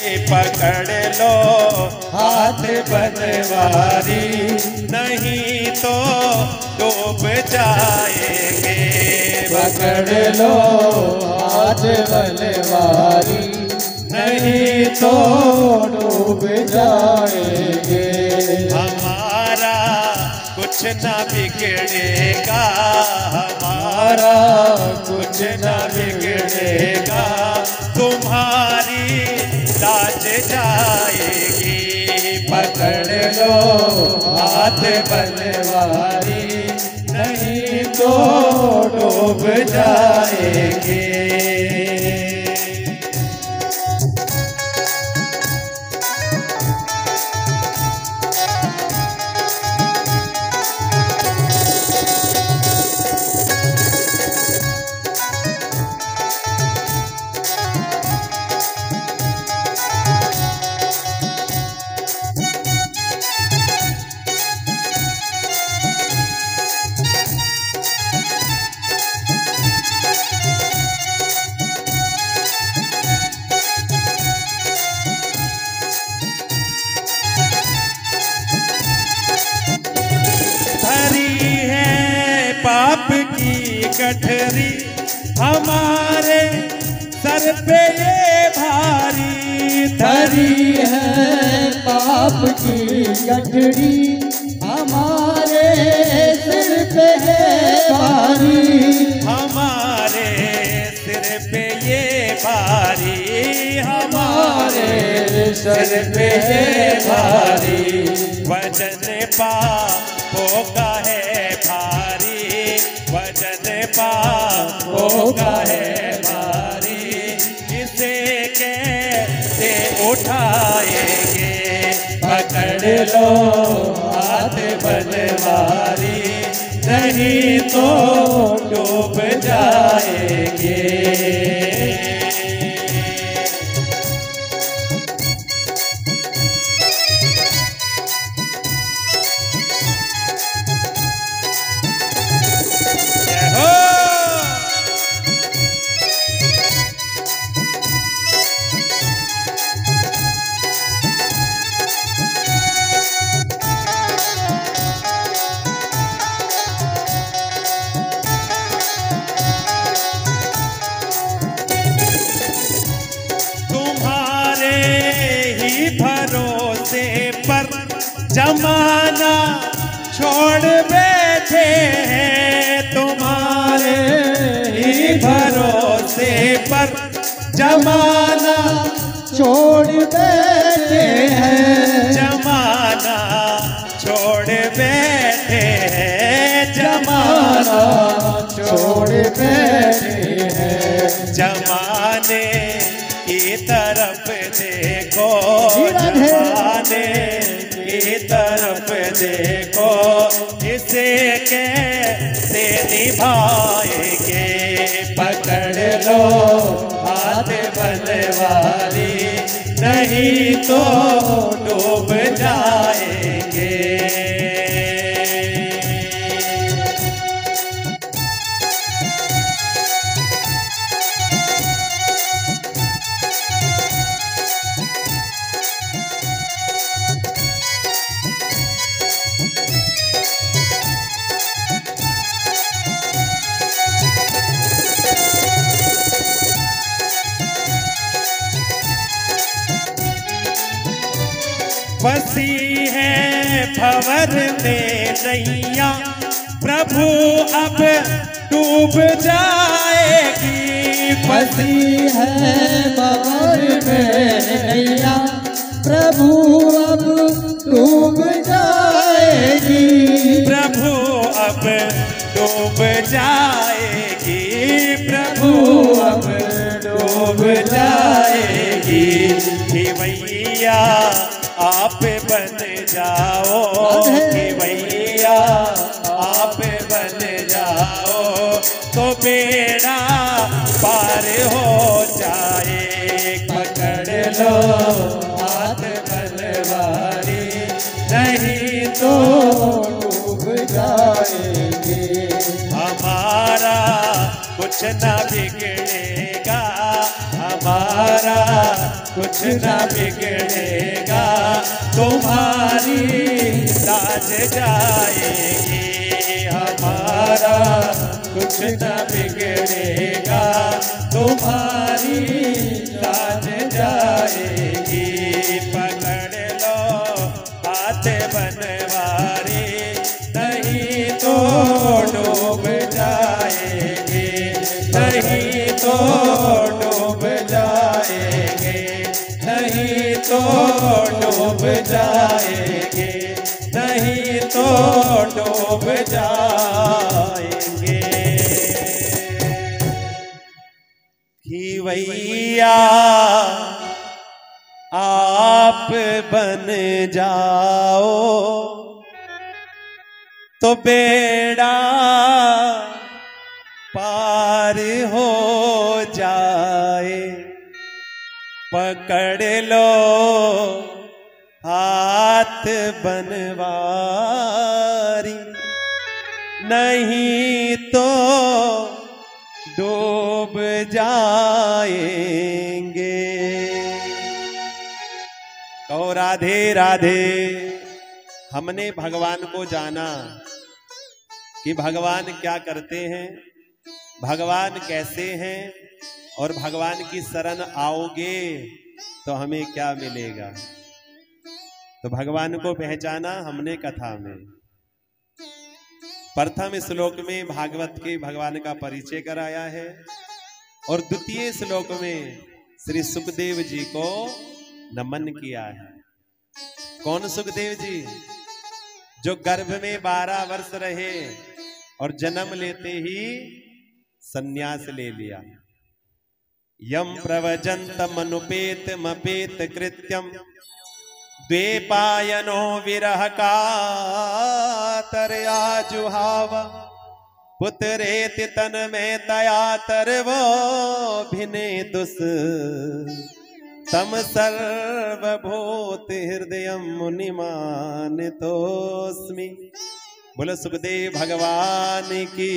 पकड़ लो हाथ बनवारी, नहीं तो डूब जाएंगे। पकड़ लो हाथ बनवारी, नहीं तो डूब जाएंगे। हमारा कुछ ना बिगड़ेगा, हमारा कुछ ना बिगड़ेगा, तुम्हारी लाज जाएगी। पकड़ लो हाथ बनवारी, नहीं तो डूब जाएंगे। पाप की गठरी हमारे सर पे ये भारी, धरी है पाप की गठरी हमारे सिर पे है भारी। हमारे सिर पे ये भारी, हमारे सिर पे ये भारी, वजन पापों का है भारी, वजन पापों का है भारी, इसे कैसे उठाएंगे। पकड़ लो हाथ बनवारी, नहीं तो डूब जाएंगे। भरोसे पर जमाना छोड़ बैठे हैं, तुम्हारे ही भरोसे पर जमाना छोड़ बैठे हैं, जमाना छोड़ बैठे हैं, जमाना छोड़ बैठे हैं। जमाने की तरफ देखो, जमाने की तरफ देखो, इसे कैसे निभाएंगे। पकड़ लो हाथ बनवारी, नहीं तो डूब जाएंगे। फंसी है भंवर में नैया, प्रभु अब डूब जाएगी। फंसी है भंवर में नैया, प्रभु अब डूब जाएगी। प्रभु अब डूब जाएगी, प्रभु अब डूब जाएगी। कि भैया आप बन जाओ, कि भैया आप बन जाओ, तो बेड़ा पार हो जाए। पकड़ लो हाथ बनवारी, नहीं तो डूब जाएंगे। हमारा कुछ न बिगड़ेगा, हमारा हमारा कुछ न बिगड़ेगा, तुम्हारी लाज जाएगी। हमारा कुछ न बिगड़ेगा, तुम्हारी लाज जाएगी। पकड़ लो हाथ बनवारी, नहीं तो डूब जाएंगे, नहीं तो डूब जाएंगे, नहीं तो डूब जाएंगे, नहीं तो डूब जाएंगे। खिवैया आप बन जाओ तो बेड़ा पार हो जाए। पकड़ लो हाथ बनवारी, नहीं तो डूब जाएंगे। कहो राधे राधे। हमने भगवान को जाना कि भगवान क्या करते हैं, भगवान कैसे हैं, और भगवान की शरण आओगे तो हमें क्या मिलेगा। तो भगवान को पहचाना हमने कथा में। प्रथम श्लोक में भागवत के भगवान का परिचय कराया है, और द्वितीय श्लोक में श्री सुखदेव जी को नमन किया है। कौन सुखदेव जी? जो गर्भ में 12 वर्ष रहे और जन्म लेते ही सन्यास ले लिया। यम प्रवजंतम अनुपेत मपेत कृत्यम द्वेपायनो विरह कातरया जुहाव पुत्रेति तन में तया तरवो भिने दुस तम सर्वभूत हृदय मुनिमान तोस्मि। बोलो सुखदेव भगवान की।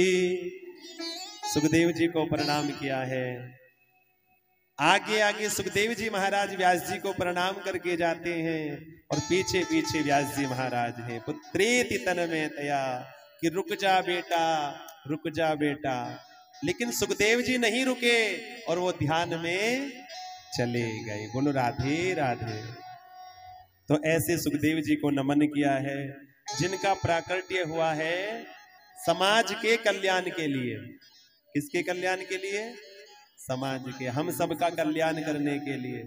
सुखदेव जी को प्रणाम किया है। आगे आगे सुखदेव जी महाराज व्यास जी को प्रणाम करके जाते हैं, और पीछे पीछे व्यास जी महाराज हैं। पुत्रेति तन में तया, कि रुक जा बेटा, रुक जा बेटा। लेकिन सुखदेव जी नहीं रुके और वो ध्यान में चले गए। बोलो राधे राधे। तो ऐसे सुखदेव जी को नमन किया है, जिनका प्राकट्य हुआ है समाज के कल्याण के लिए। किसके कल्याण के लिए? समाज के, हम सबका कल्याण करने के लिए,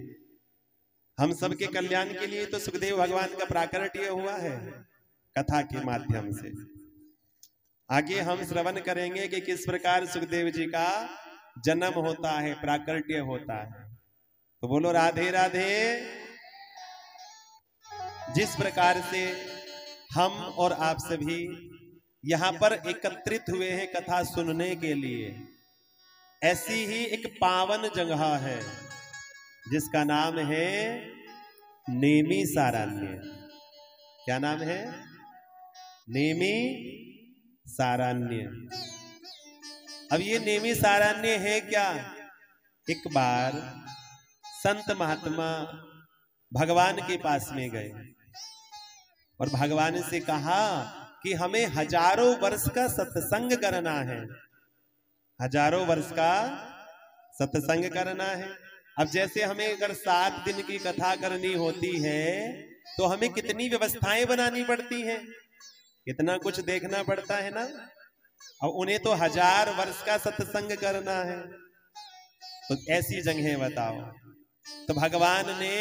हम सबके कल्याण के लिए तो सुखदेव भगवान का प्राकट्य हुआ है कथा के माध्यम से। आगे हम श्रवण करेंगे कि किस प्रकार सुखदेव जी का जन्म होता है, प्राकट्य होता है। तो बोलो राधे राधे। जिस प्रकार से हम और आप सभी यहां पर एकत्रित हुए हैं कथा सुनने के लिए, ऐसी ही एक पावन जगह है जिसका नाम है नेमी सारण्य। क्या नाम है? नेमी सारण्य। अब ये नेमी सारण्य है क्या? एक बार संत महात्मा भगवान के पास में गए और भगवान से कहा कि हमें हजारों वर्ष का सत्संग करना है, हजारों वर्ष का सत्संग करना है। अब जैसे हमें अगर 7 दिन की कथा करनी होती है तो हमें कितनी व्यवस्थाएं बनानी पड़ती हैं, कितना कुछ देखना पड़ता है ना। अब उन्हें तो 1000 वर्ष का सत्संग करना है, तो ऐसी जगह बताओ। तो भगवान ने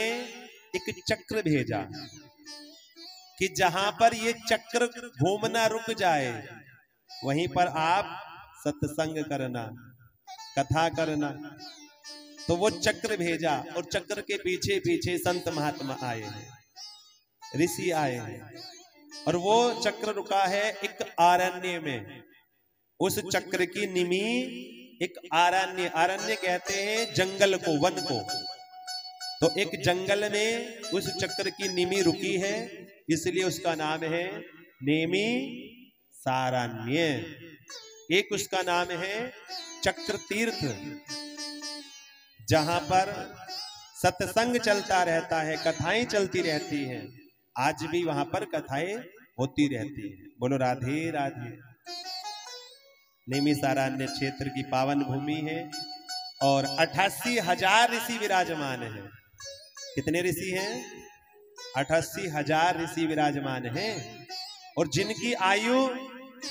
एक चक्र भेजा कि जहां पर ये चक्र घूमना रुक जाए वहीं पर आप सत्संग करना, कथा करना। तो वो चक्र भेजा और चक्र के पीछे पीछे संत महात्मा आए हैं, ऋषि आए हैं, और वो चक्र रुका है एक आरण्य में। उस चक्र की निमी एक आरण्य, आरण्य कहते हैं जंगल को, वन को। तो एक जंगल में उस चक्र की निमी रुकी है, इसलिए उसका नाम है नेमी सारण्य। एक उसका नाम है चक्र तीर्थ। जहां पर सत्संग चलता रहता है, कथाएं चलती रहती हैं, आज भी वहां पर कथाएं होती रहती हैं। बोलो राधे राधे। नैमिषारण्य क्षेत्र की पावन भूमि है और 88,000 ऋषि विराजमान हैं। कितने ऋषि हैं? 88,000 ऋषि विराजमान हैं और जिनकी आयु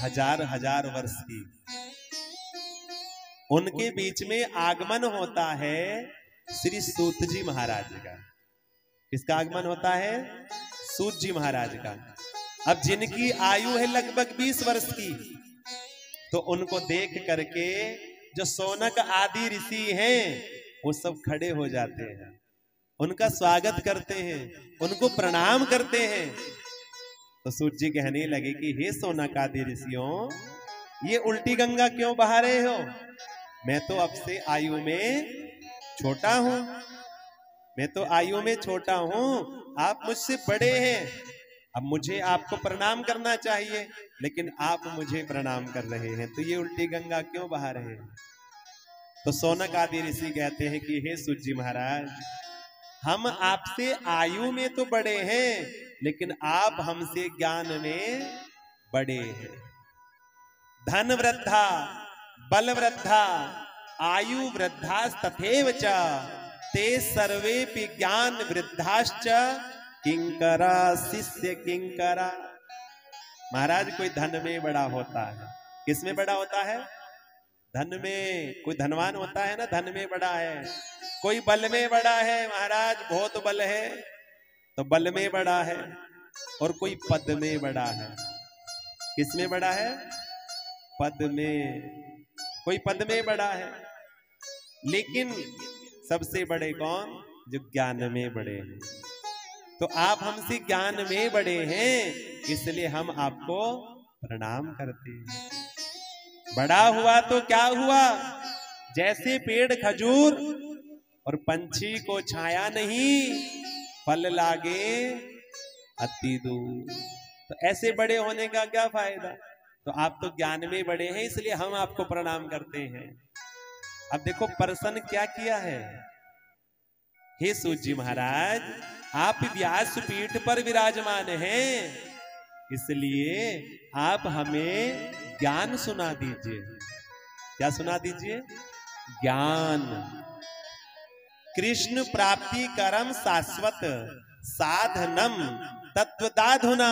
हजार हजार वर्ष की। उनके बीच में आगमन होता है श्री सूत जी महाराज का। किसका आगमन होता है? सूत जी महाराज का। अब जिनकी आयु है लगभग 20 वर्ष की, तो उनको देख करके जो शौनक आदि ऋषि हैं वो सब खड़े हो जाते हैं, उनका स्वागत करते हैं, उनको प्रणाम करते हैं। तो सूत जी कहने लगे कि हे शौनक आदि ऋषियों, ये उल्टी गंगा क्यों बहा रहे हो? मैं तो अब से आयु में छोटा हूं, मैं तो आयु में छोटा हूं, आप मुझसे बड़े हैं, अब मुझे आपको प्रणाम करना चाहिए, लेकिन आप मुझे प्रणाम कर रहे हैं, तो ये उल्टी गंगा क्यों बहा रहे हैं? तो शौनक आदि ऋषि कहते हैं कि हे सूत जी महाराज, हम आपसे आयु में तो बड़े हैं, लेकिन आप हमसे ज्ञान में बड़े हैं। धन वृद्धा, बल वृद्धा, आयु वृद्धा तथैव च, ते सर्वेपि ज्ञान वृद्धाश्च किंकरा शिष्य किंकरा। महाराज, कोई धन में बड़ा होता है, किस में बड़ा होता है? धन में। कोई धनवान होता है ना, धन में बड़ा है। कोई बल में बड़ा है, महाराज बहुत बल है तो बल में बड़ा है। और कोई पद में बड़ा है। किस में बड़ा है? पद में। कोई पद में बड़ा है, लेकिन सबसे बड़े कौन? जो ज्ञान में बड़े हैं। तो आप हमसे ज्ञान में बड़े हैं, इसलिए हम आपको प्रणाम करते हैं। बड़ा हुआ तो क्या हुआ? जैसे पेड़ खजूर और पंछी को छाया नहीं, फल लागे अति दूर। तो ऐसे बड़े होने का क्या फायदा? तो आप तो ज्ञान में बड़े हैं, इसलिए हम आपको प्रणाम करते हैं। अब देखो प्रश्न क्या किया है। हे सूत जी महाराज, आप व्यास पीठ पर विराजमान हैं, इसलिए आप हमें ज्ञान सुना दीजिए। क्या सुना दीजिए? ज्ञान। कृष्ण प्राप्ति करम शाश्वत साधनम तत्वदाधुना,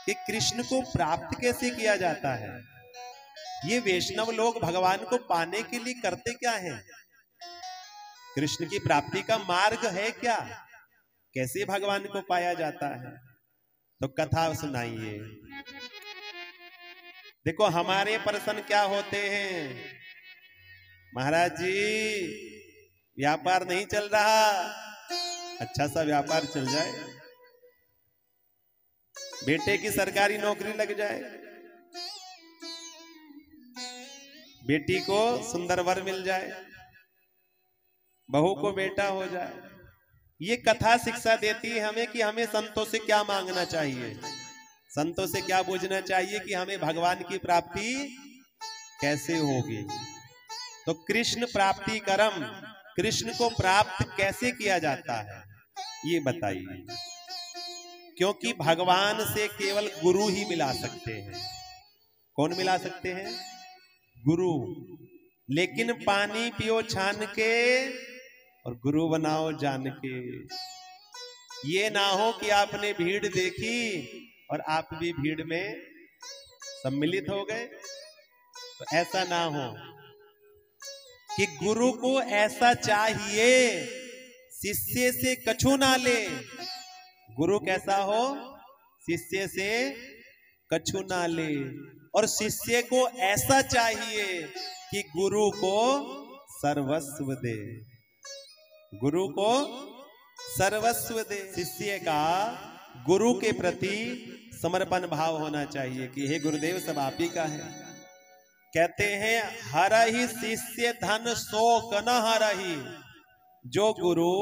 कि कृष्ण को प्राप्त कैसे किया जाता है। ये वैष्णव लोग भगवान को पाने के लिए करते क्या है? कृष्ण की प्राप्ति का मार्ग है क्या? कैसे भगवान को पाया जाता है? तो कथा सुनाइए। देखो हमारे प्रश्न क्या होते हैं। महाराज जी, व्यापार नहीं चल रहा, अच्छा सा व्यापार चल जाए, बेटे की सरकारी नौकरी लग जाए, बेटी को सुंदर वर मिल जाए, बहू को बेटा हो जाए। ये कथा शिक्षा देती है हमें कि हमें संतों से क्या मांगना चाहिए, संतों से क्या पूछना चाहिए कि हमें भगवान की प्राप्ति कैसे होगी। तो कृष्ण प्राप्ति करम, कृष्ण को प्राप्त कैसे किया जाता है ये बताइए। क्योंकि भगवान से केवल गुरु ही मिला सकते हैं। कौन मिला सकते हैं? गुरु। लेकिन पानी पियो छान के और गुरु बनाओ जान के। ये ना हो कि आपने भीड़ देखी और आप भी भीड़ में सम्मिलित हो गए। तो ऐसा ना हो कि गुरु को ऐसा चाहिए शिष्य से कछु ना ले। गुरु कैसा हो? शिष्य से कछु ना ले। और शिष्य को ऐसा चाहिए कि गुरु को सर्वस्व दे, गुरु को सर्वस्व दे। शिष्य का गुरु के प्रति समर्पण भाव होना चाहिए कि हे गुरुदेव सब आप ही का है। कहते हैं हरहि शिष्य धन शोक न हरहि। जो गुरु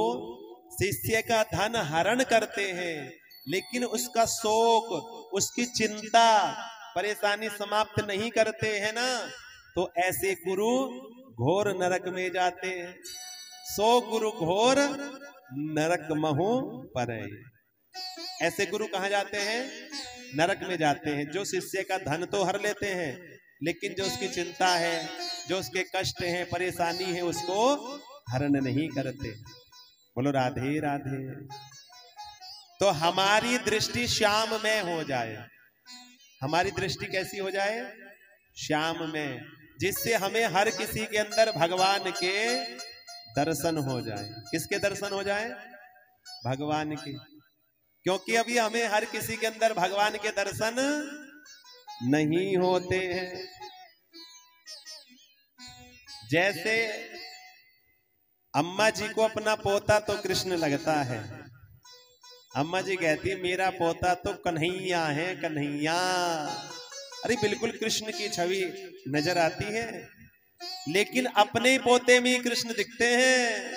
शिष्य का धन हरण करते हैं लेकिन उसका शोक, उसकी चिंता, परेशानी समाप्त नहीं करते हैं ना, तो ऐसे गुरु घोर नरक में जाते हैं। सो गुरु घोर नरक महु परै। ऐसे गुरु कहाँ जाते हैं? नरक में जाते हैं। जो शिष्य का धन तो हर लेते हैं, लेकिन जो उसकी चिंता है, जो उसके कष्ट है, परेशानी है, उसको हरण नहीं करते। बोलो राधे राधे। तो हमारी दृष्टि श्याम में हो जाए। हमारी दृष्टि कैसी हो जाए? श्याम में, जिससे हमें हर किसी के अंदर भगवान के दर्शन हो जाए। किसके दर्शन हो जाए? भगवान के। क्योंकि अभी हमें हर किसी के अंदर भगवान के दर्शन नहीं होते हैं। जैसे अम्मा जी को अपना पोता तो कृष्ण लगता है। अम्मा जी कहती है मेरा पोता तो कन्हैया है, कन्हैया। अरे बिल्कुल कृष्ण की छवि नजर आती है, लेकिन अपने पोते में कृष्ण दिखते हैं,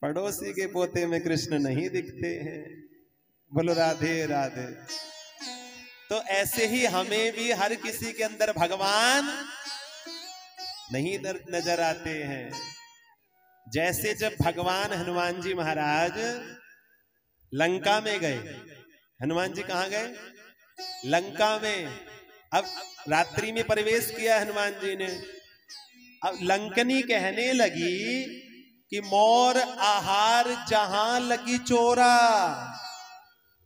पड़ोसी के पोते में कृष्ण नहीं दिखते हैं। बोलो राधे राधे। तो ऐसे ही हमें भी हर किसी के अंदर भगवान नहीं नजर आते हैं। जैसे जब भगवान हनुमान जी महाराज लंका में गए। हनुमान जी कहां गए? लंका में। अब रात्रि में प्रवेश किया हनुमान जी ने। अब लंकनी कहने लगी कि मोर आहार जहां लगी चोरा।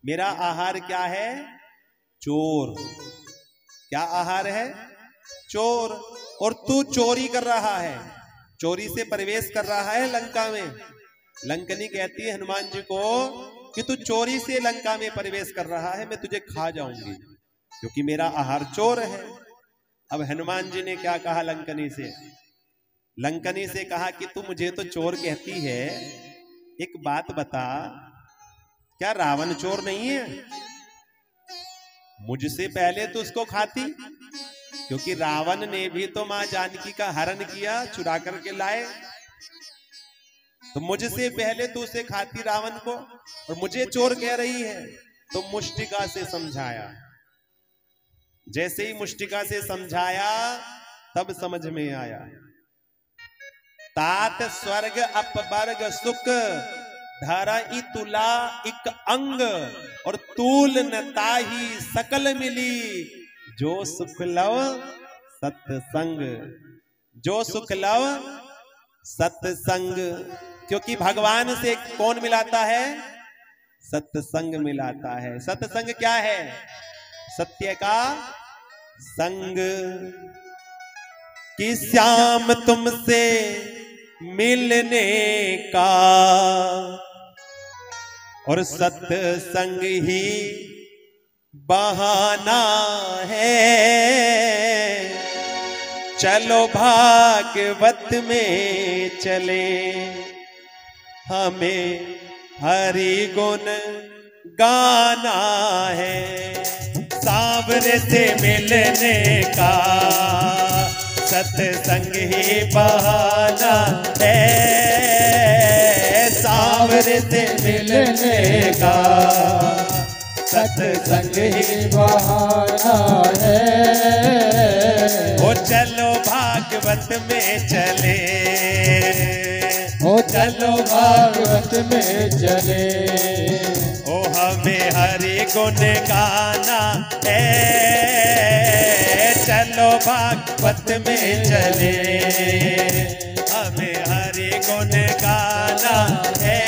मेरा आहार क्या है? चोर। क्या आहार है? चोर। और तू चोरी कर रहा है, चोरी से प्रवेश कर रहा है लंका में। लंकनी कहती है हनुमान जी को कि तू चोरी से लंका में प्रवेश कर रहा है, मैं तुझे खा जाऊंगी क्योंकि मेरा आहार चोर है। अब हनुमान जी ने क्या कहा लंकनी से? लंकनी से कहा कि तू मुझे तो चोर कहती है, एक बात बता, क्या रावण चोर नहीं है? मुझसे पहले तो उसको खाती, क्योंकि रावण ने भी तो मां जानकी का हरण किया, चुरा करके लाए। तो मुझसे पहले तो उसे खाती रावण को, और मुझे चोर कह रही है। तो मुष्टिका से समझाया। जैसे ही मुष्टिका से समझाया तब समझ में आया। तात स्वर्ग अपवर्ग सुख धारा ई तुला इक अंग, और तूल न ताही सकल मिली, जो सुख लव सत्संग। जो सुख लव सत्संग। क्योंकि भगवान से कौन मिलाता है? सत्संग मिलाता है। सत्संग क्या है? सत्य का संग। कि श्याम तुमसे मिलने का, और सत्संग ही बहाना है। चलो भागवत में चले, हमें हरि गुण गाना है। सांवरे से मिलने का सत्संग ही बहाना है। सांवरे से मिलने का सत्संग ही बहाना है। ओ चलो भागवत में चले, ओ चलो भागवत में चले, ओ हमें हरि गुण गाना है। चलो भागवत में चले, हमें हरि गुण गाना है।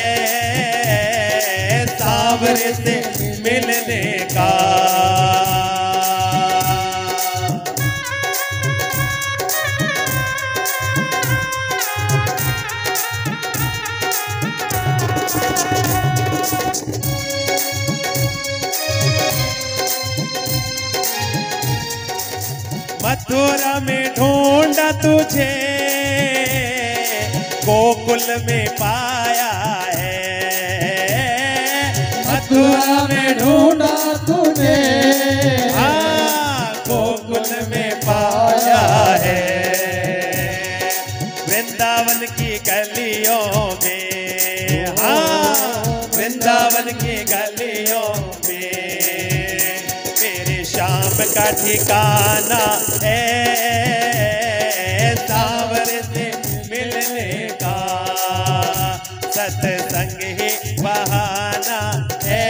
सांवरे से मिलने का। मथुरा में ढूंढा तुझे, गोकुल में पाया है। मथुरा में ढूंढा तुझे, हाँ गोकुल में पाया है। वृंदावन की गलियों में, हाँ वृंदावन की गलियों में मेरे श्याम का ठिकाना है। सांवरे से मिलने का सत्संग ही बहाना है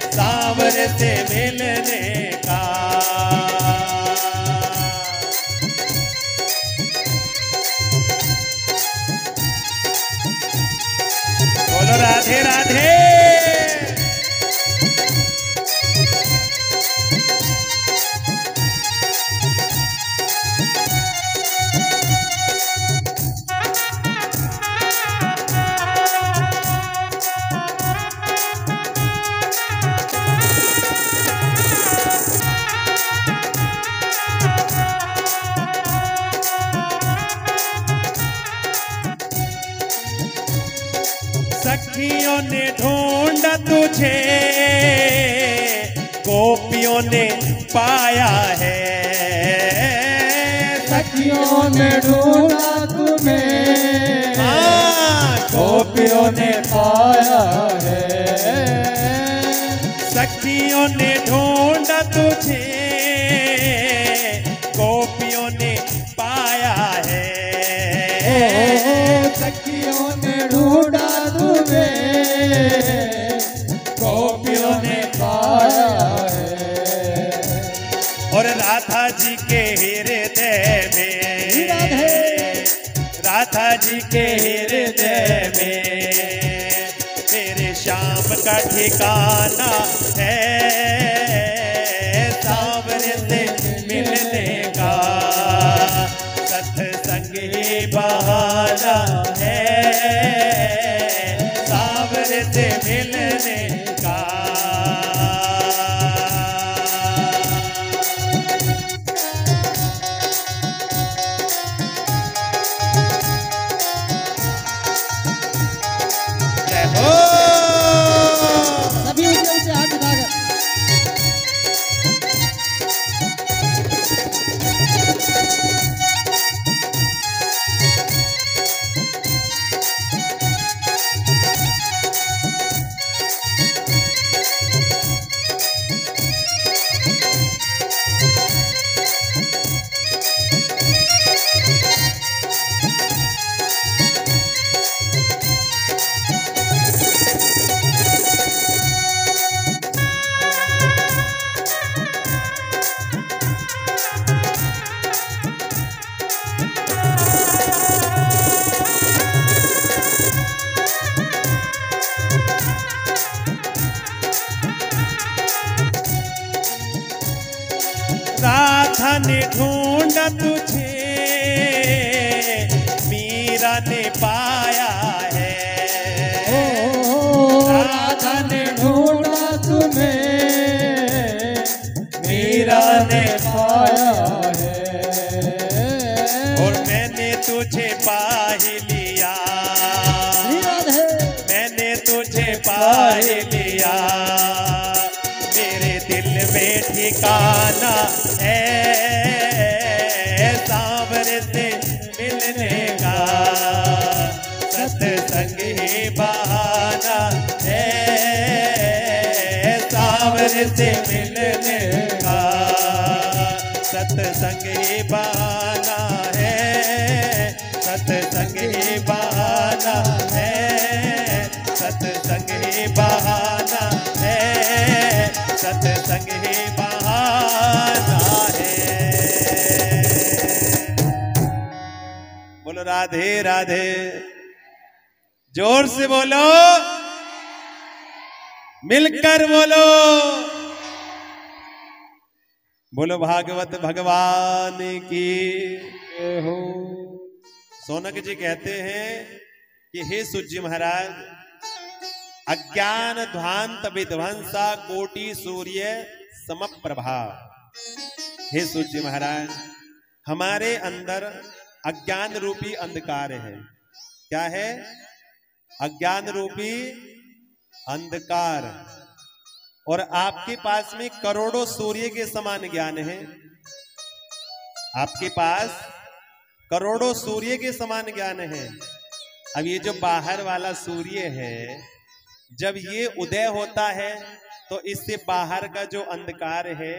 सांवरे से मिलने का। बोलो राधे राधे। सखियों ने ढूंढा तुझे गोपियों ने पाया है। सखियों ने ढूंढा तुम्हें गोपियों ने पाया है। सखियों ने ढूंढा तुझे गोपियों ने पाया है। सखियों ने ढूंढा तुम्हें गोपियों ने पाया है। और राधा जी के हृदय में, राधा जी के हृदय में मेरे श्याम का ठिकाना है सांवरे से मिलने का। सत्संग ही बहाना है सांवरे से मिलने का। जय हो। सभी ऊंचे हाथ उठाकर राधा ने ढूंढा तुझे मीरा ने पाया है। राधा ने ढूंढा तुम्हें मीरा ने पाया है। और मैंने तुझे पा ही लिया, मैंने तुझे पा ही लिया। मेरे दिल में ठिकाना है सांवरे से मिलने का। सत्संग ही बहाना है सांवरे से मिलने का। सत्संग ही बहाना है, सत्संग ही बहाना है, सत्संग ही बहाना है, सत्संग ही बहाना है। बोलो राधे राधे। जोर से बोलो, मिलकर बोलो। बोलो भागवत भगवान की हो। सोनक जी कहते हैं कि हे सूर्य महाराज, अज्ञान ध्वांत विध्वंसा कोटि सूर्य समप्रभा। हे सूर्य महाराज, हमारे अंदर अज्ञान रूपी अंधकार है। क्या है? अज्ञान रूपी अंधकार। और आपके पास में करोड़ों सूर्य के समान ज्ञान है। आपके पास करोड़ों सूर्य के समान ज्ञान है। अब ये जो बाहर वाला सूर्य है, जब ये उदय होता है तो इससे बाहर का जो अंधकार है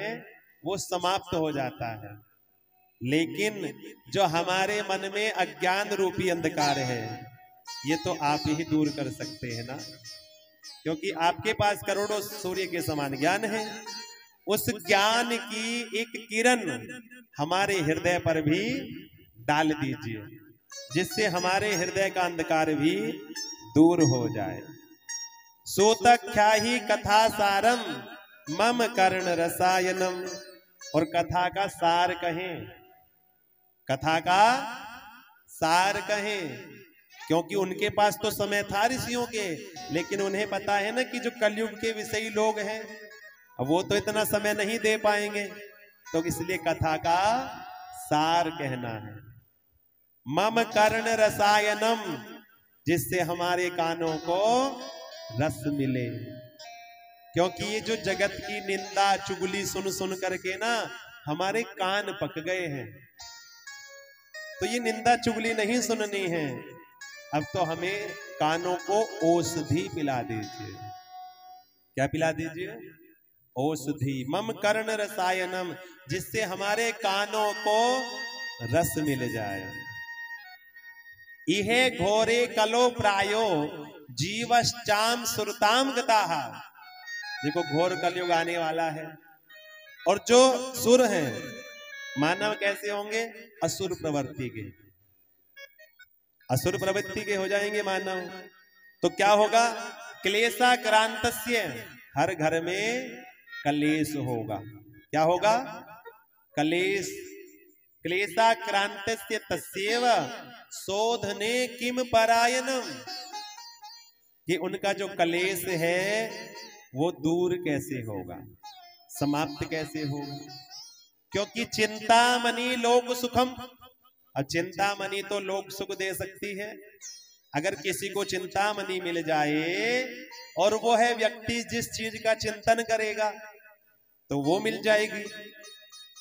वो समाप्त हो जाता है। लेकिन जो हमारे मन में अज्ञान रूपी अंधकार है, ये तो आप ही दूर कर सकते हैं ना, क्योंकि आपके पास करोड़ों सूर्य के समान ज्ञान है। उस ज्ञान की एक किरण हमारे हृदय पर भी डाल दीजिए, जिससे हमारे हृदय का अंधकार भी दूर हो जाए। सूतख्याहि कथा सारम मम कर्ण रसायनम। और कथा का सार कहें, कथा का सार कहें, क्योंकि उनके पास तो समय था ऋषियों के, लेकिन उन्हें पता है ना कि जो कलयुग के विषयी लोग हैं अब वो तो इतना समय नहीं दे पाएंगे, तो इसलिए कथा का सार कहना है। मम कर्ण रसायनम, जिससे हमारे कानों को रस मिले, क्योंकि ये जो जगत की निंदा चुगली सुन सुन करके ना हमारे कान पक गए हैं। तो ये निंदा चुगली नहीं सुननी है, अब तो हमें कानों को औषधि पिला दीजिए। क्या पिला दीजिए? औषधि। मम कर्ण रसायनम, जिससे हमारे कानों को रस मिल जाए। इहे घोरे कलो प्रायो जीवश्चाम सुरताम गताः। देखो घोर कलयुग आने वाला है, और जो सुर हैं मानव कैसे होंगे? असुर प्रवृत्ति के, असुर प्रवृत्ति के हो जाएंगे मानव। तो क्या होगा? क्लेशाक्रांतस्य, हर घर में कलेश होगा। क्या होगा? कलेश। क्लेशाक्रांतस्य तस्यैव शोधने किम परायणम, कि उनका जो कलेश है वो दूर कैसे होगा, समाप्त कैसे होगा? क्योंकि चिंतामणि लोक सुखम। अब चिंतामणि तो लोक सुख दे सकती है। अगर किसी को चिंतामणि मिल जाए और वो है व्यक्ति जिस चीज का चिंतन करेगा तो वो मिल जाएगी।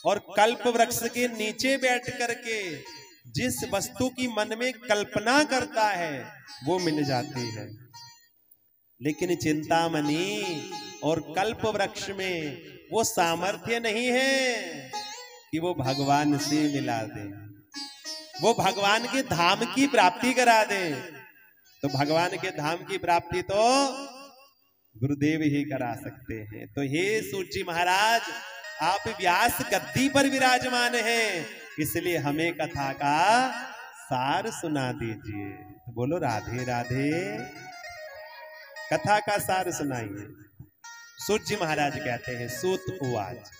और कल्प वृक्ष के नीचे बैठ करके जिस वस्तु की मन में कल्पना करता है वो मिल जाती है। लेकिन चिंतामणि और कल्प वृक्ष में वो सामर्थ्य नहीं है कि वो भगवान से मिला दे, वो भगवान के धाम की प्राप्ति करा दे। तो भगवान के धाम की प्राप्ति तो गुरुदेव ही करा सकते हैं। तो हे सूत जी महाराज, आप व्यास गद्दी पर विराजमान हैं, इसलिए हमें कथा का सार सुना दीजिए। तो बोलो राधे राधे। कथा का सार सुनाइए। सूत जी महाराज कहते हैं, सूत उवाच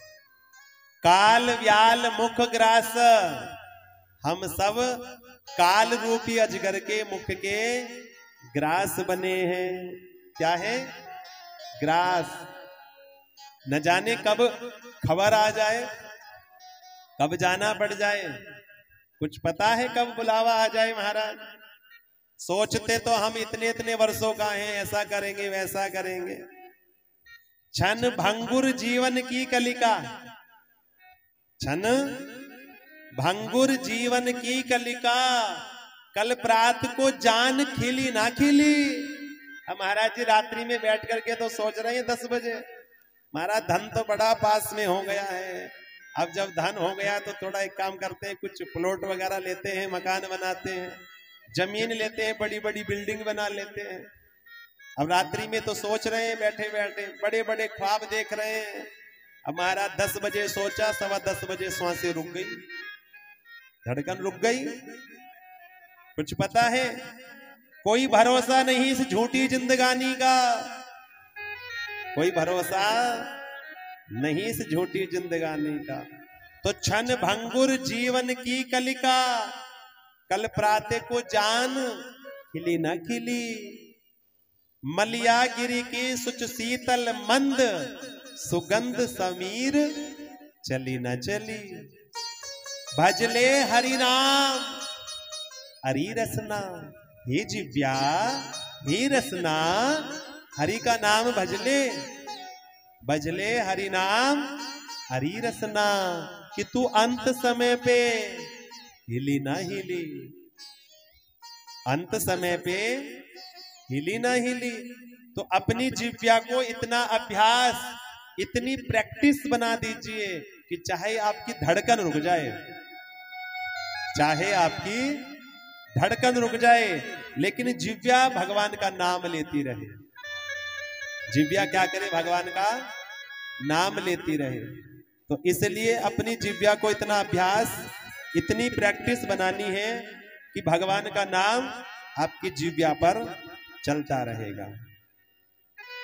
काल व्याल मुख ग्रास। हम सब काल रूपी अजगर के मुख के ग्रास बने हैं। क्या है? ग्रास। न जाने कब खबर आ जाए, कब जाना पड़ जाए, कुछ पता है कब बुलावा आ जाए महाराज। सोचते तो हम इतने इतने वर्षों का हैं, ऐसा करेंगे वैसा करेंगे। क्षण भंगुर जीवन की कलिका, क्षण भंगुर जीवन की कलिका, कल प्रात को जान खिली ना खिली। अब महाराज जी रात्रि में बैठ करके तो सोच रहे हैं 10 बजे, महाराज धन तो बड़ा पास में हो गया है। अब जब धन हो गया तो थोड़ा एक काम करते हैं, कुछ प्लॉट वगैरह लेते हैं, मकान बनाते हैं, जमीन लेते हैं, बड़ी बड़ी बिल्डिंग बना लेते हैं। अब रात्रि में तो सोच रहे हैं, बैठे बैठे बड़े बड़े ख्वाब देख रहे हैं। अब महाराज 10 बजे सोचा, 10:15 बजे सांसें रुक गई, धड़कन रुक गई। कुछ पता है? कोई भरोसा नहीं इस झूठी जिंदगानी का, कोई भरोसा नहीं इस झूठी जिंदगानी का। तो क्षण भंगुर जीवन की कलिका, कल प्रातः को जान खिली न खिली। मलियागिरी की सुच शीतल मंद, सुगंध समीर चली न चली। भजले हरि नाम हरि रसना। हे जिव्या हे रसना, हरि का नाम भजले, भजले हरि नाम हरि रसना। कि तू अंत समय पे हिली ना हिली, अंत समय पे हिली ना हिली। तो अपनी जिव्या को इतना अभ्यास, इतनी प्रैक्टिस बना दीजिए कि चाहे आपकी धड़कन रुक जाए, चाहे आपकी धड़कन रुक जाए, लेकिन जिव्या भगवान का नाम लेती रहे। जिव्या क्या करे? भगवान का नाम लेती रहे। तो इसलिए अपनी जिव्या को इतना अभ्यास, इतनी प्रैक्टिस बनानी है कि भगवान का नाम आपकी जिव्या पर चलता रहेगा।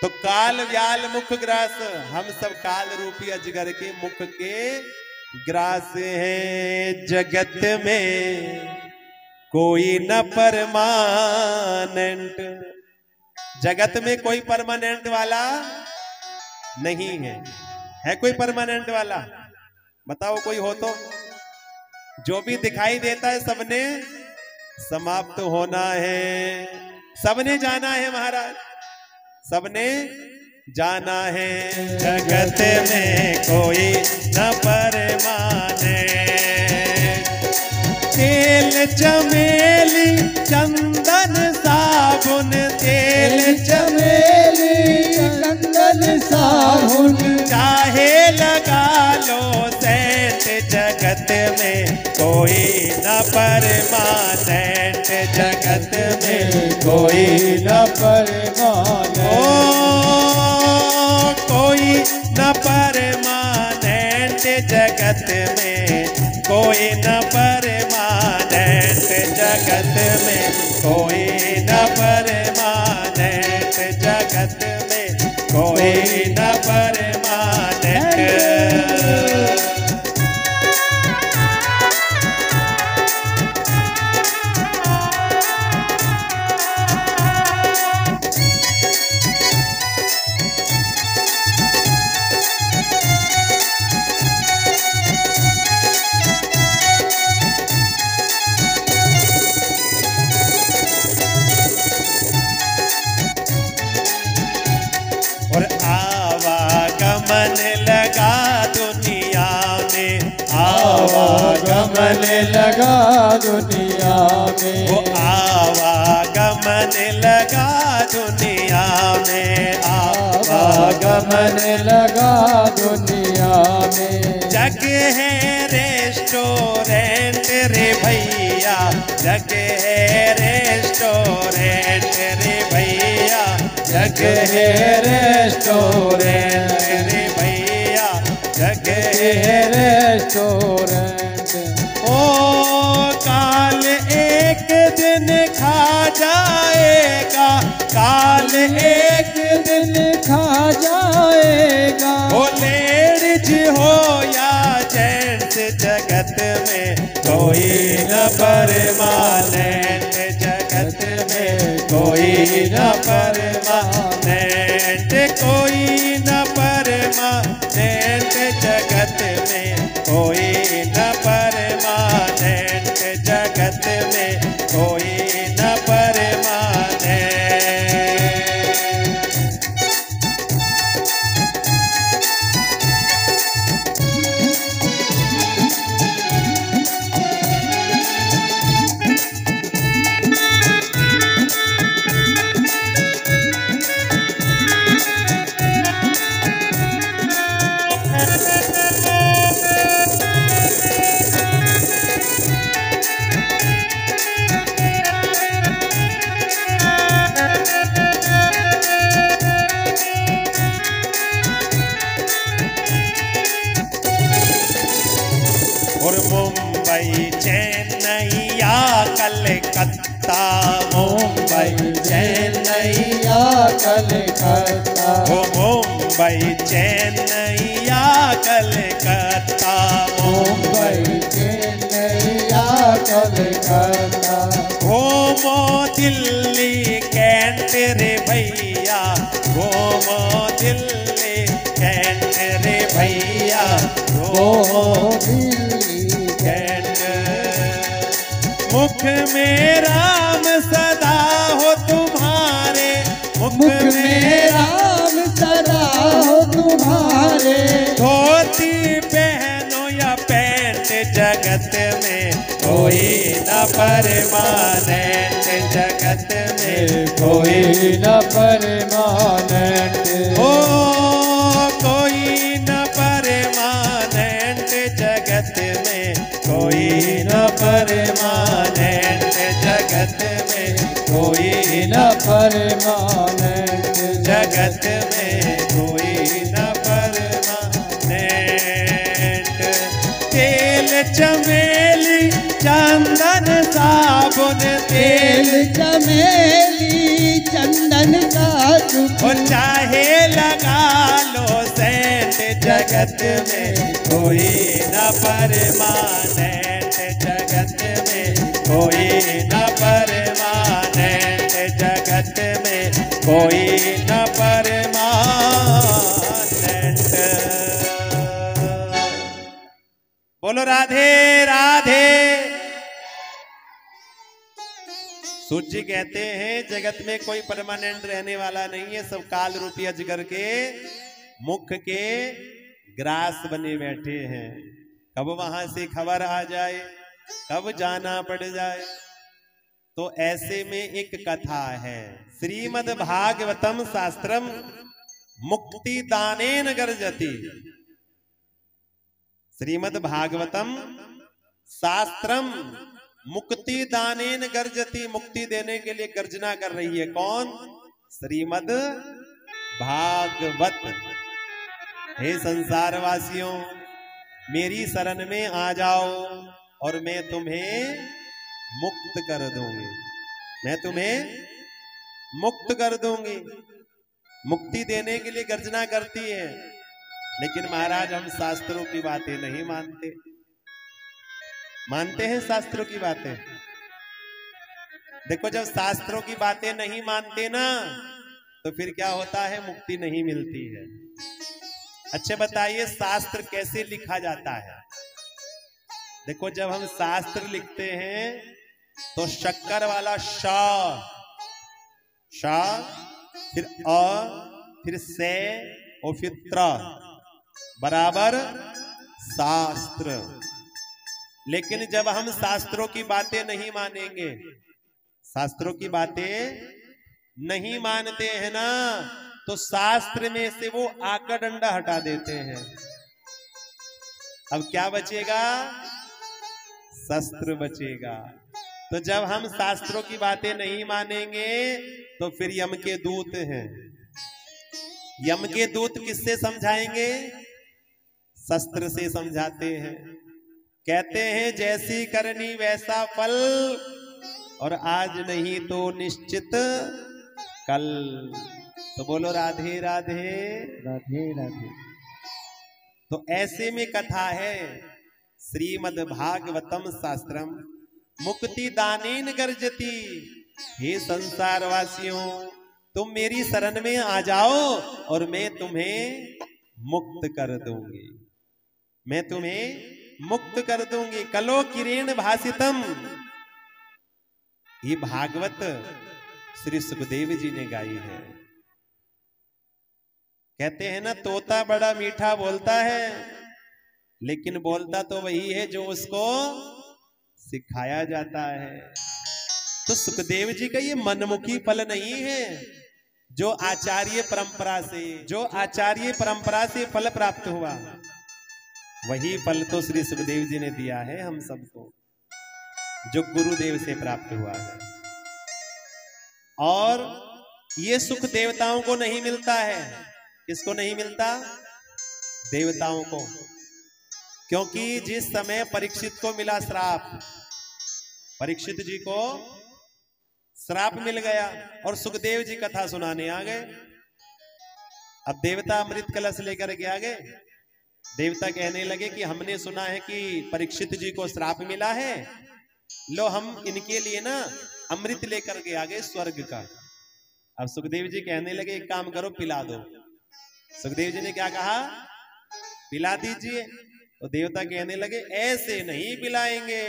तो काल व्याल मुख ग्रास, हम सब काल रूपी अजगर के मुख के ग्रास हैं। जगत में कोई न परमानेंट, जगत में कोई परमानेंट वाला नहीं है। है कोई परमानेंट वाला? बताओ कोई हो तो। जो भी दिखाई देता है सबने समाप्त होना है, सबने जाना है महाराज, सबने जाना है। जगत में कोई न परमानेंट, तेल चमेली चंदन साबुन, तेल चमेली चंदन साबुन, चाहे लगा लो सेंट। जगत में कोई न परमानेंट, जगत में कोई न परमानेंट, कोई न परमानेंट। जगत में कोई न परमानेंट, जगत में कोई न परमानेंट, जगत में कोई न परमानेंट। और आवागमन लगा दुनिया में, आवागमन लगा दुनिया में, वो आवागमन लगा दुनिया में, आवागमन लगा दुनिया में। जग है रेस्टोरेंट रे भैया, जग है रेस्टोरेंट रे भैया, जग है रेस्टोरेंट रे भैया, जग है रेस्टोरेंट। ओ काल एक दिन खा जाएगा, काल एक दिन खा जाएगा। ओ लेडीज हो या जेंट्स, जगत में कोई न परमानेंट, जगत में कोई न परमानेंट, कोई न परमानेंट, जगत में कोई न परमानेंट, जगत में कोई न परमानेंट। और मुंबई चेन्नई या कलकत्ता, मुंबई चेन्नई या कलकत्ता, ओ मुंबई चेन्नई या कलकत्ता, मुंबई चेन्नई या कलकत्ता। घूमो दिल्ली कैंट रे भैया, घूमो दिल्ली कैंट रे भैया, घूमो दिल्ली कैंट। मुख में राम सदा हो तुम्हारे, मुख में राम सदा हो तुम्हारे। धोती पहनो या पैंट, जगत में कोई न परमानेंट, जगत में कोई न परमानेंट, ओ कोई न परमानेंट, जगत में कोई न परमानेंट, जगत में न परमानेंट जगत में कोई न परमानेंट। तेल चमेली चंदन साबुन, तेल चमेली चंदन साबुन, और चाहे लगा लो सेंट, जगत में कोई न परमानेंट, जगत में कोई न परमानेंट, जगत में कोई न परमानेंट। बोलो राधे राधे। सूर्य जी कहते हैं जगत में कोई परमानेंट रहने वाला नहीं है, सब काल रूपी अजगर के मुख के ग्रास बने बैठे हैं। कब वहां से खबर आ जाए, कब जाना पड़ जाए। तो ऐसे में एक कथा है, श्रीमद् भागवतम शास्त्रम मुक्ति दानेन गर्जति। श्रीमद् भागवतम शास्त्रम मुक्ति दानेन गर्जति, मुक्ति देने के लिए गर्जना कर रही है। कौन? श्रीमद् भागवत। हे संसार वासियों, मेरी शरण में आ जाओ और मैं तुम्हें मुक्त कर दूंगी, मैं तुम्हें मुक्त कर दूंगी। मुक्ति देने के लिए गर्जना करती है, लेकिन महाराज हम शास्त्रों की बातें नहीं मानते। मानते हैं शास्त्रों की बातें? देखो, जब शास्त्रों की बातें नहीं मानते ना, तो फिर क्या होता है? मुक्ति नहीं मिलती है। अच्छा बताइए, शास्त्र कैसे लिखा जाता है? देखो, जब हम शास्त्र लिखते हैं तो शक्कर वाला श, फिर अ, फिर से और फिर त्र बराबर शास्त्र। लेकिन जब हम शास्त्रों की बातें नहीं मानेंगे, शास्त्रों की बातें नहीं मानते हैं ना, तो शास्त्र में से वो आका डंडा हटा देते हैं। अब क्या बचेगा? शस्त्र बचेगा। तो जब हम शास्त्रों की बातें नहीं मानेंगे तो फिर यम के दूत हैं। यम के दूत किससे समझाएंगे? शस्त्र से समझाते हैं। कहते हैं जैसी करनी वैसा फल, और आज नहीं तो निश्चित कल। तो बोलो राधे राधे राधे राधे। तो ऐसे में कथा है, श्रीमद् भागवतम शास्त्रम मुक्ति दानेन गर्जति। हे संसार वासियों, तुम मेरी शरण में आ जाओ और मैं तुम्हें मुक्त कर दूंगी, मैं तुम्हें मुक्त कर दूंगी। कलो किरेण भासितम। ये भागवत श्री सुखदेव जी ने गाई है। कहते हैं ना, तोता बड़ा मीठा बोलता है, लेकिन बोलता तो वही है जो उसको सिखाया जाता है। तो सुखदेव जी का ये मनमुखी फल नहीं है, जो आचार्य परंपरा से फल प्राप्त हुआ, वही फल तो श्री सुखदेव जी ने दिया है हम सबको, जो गुरुदेव से प्राप्त हुआ है। और ये सुख देवताओं को नहीं मिलता है। किसको नहीं मिलता? देवताओं को। क्योंकि जिस समय परीक्षित को मिला श्राप, परीक्षित जी को श्राप मिल गया और सुखदेव जी कथा सुनाने आ गए। अब देवता अमृत कलश लेकर के आ गए। देवता कहने लगे कि हमने सुना है कि परीक्षित जी को श्राप मिला है, लो हम इनके लिए ना अमृत लेकर के आ गए स्वर्ग का। अब सुखदेव जी कहने लगे एक काम करो, पिला दो। सुखदेव जी ने क्या कहा? पिला दीजिए। तो देवता कहने लगे ऐसे नहीं पिलाएंगे,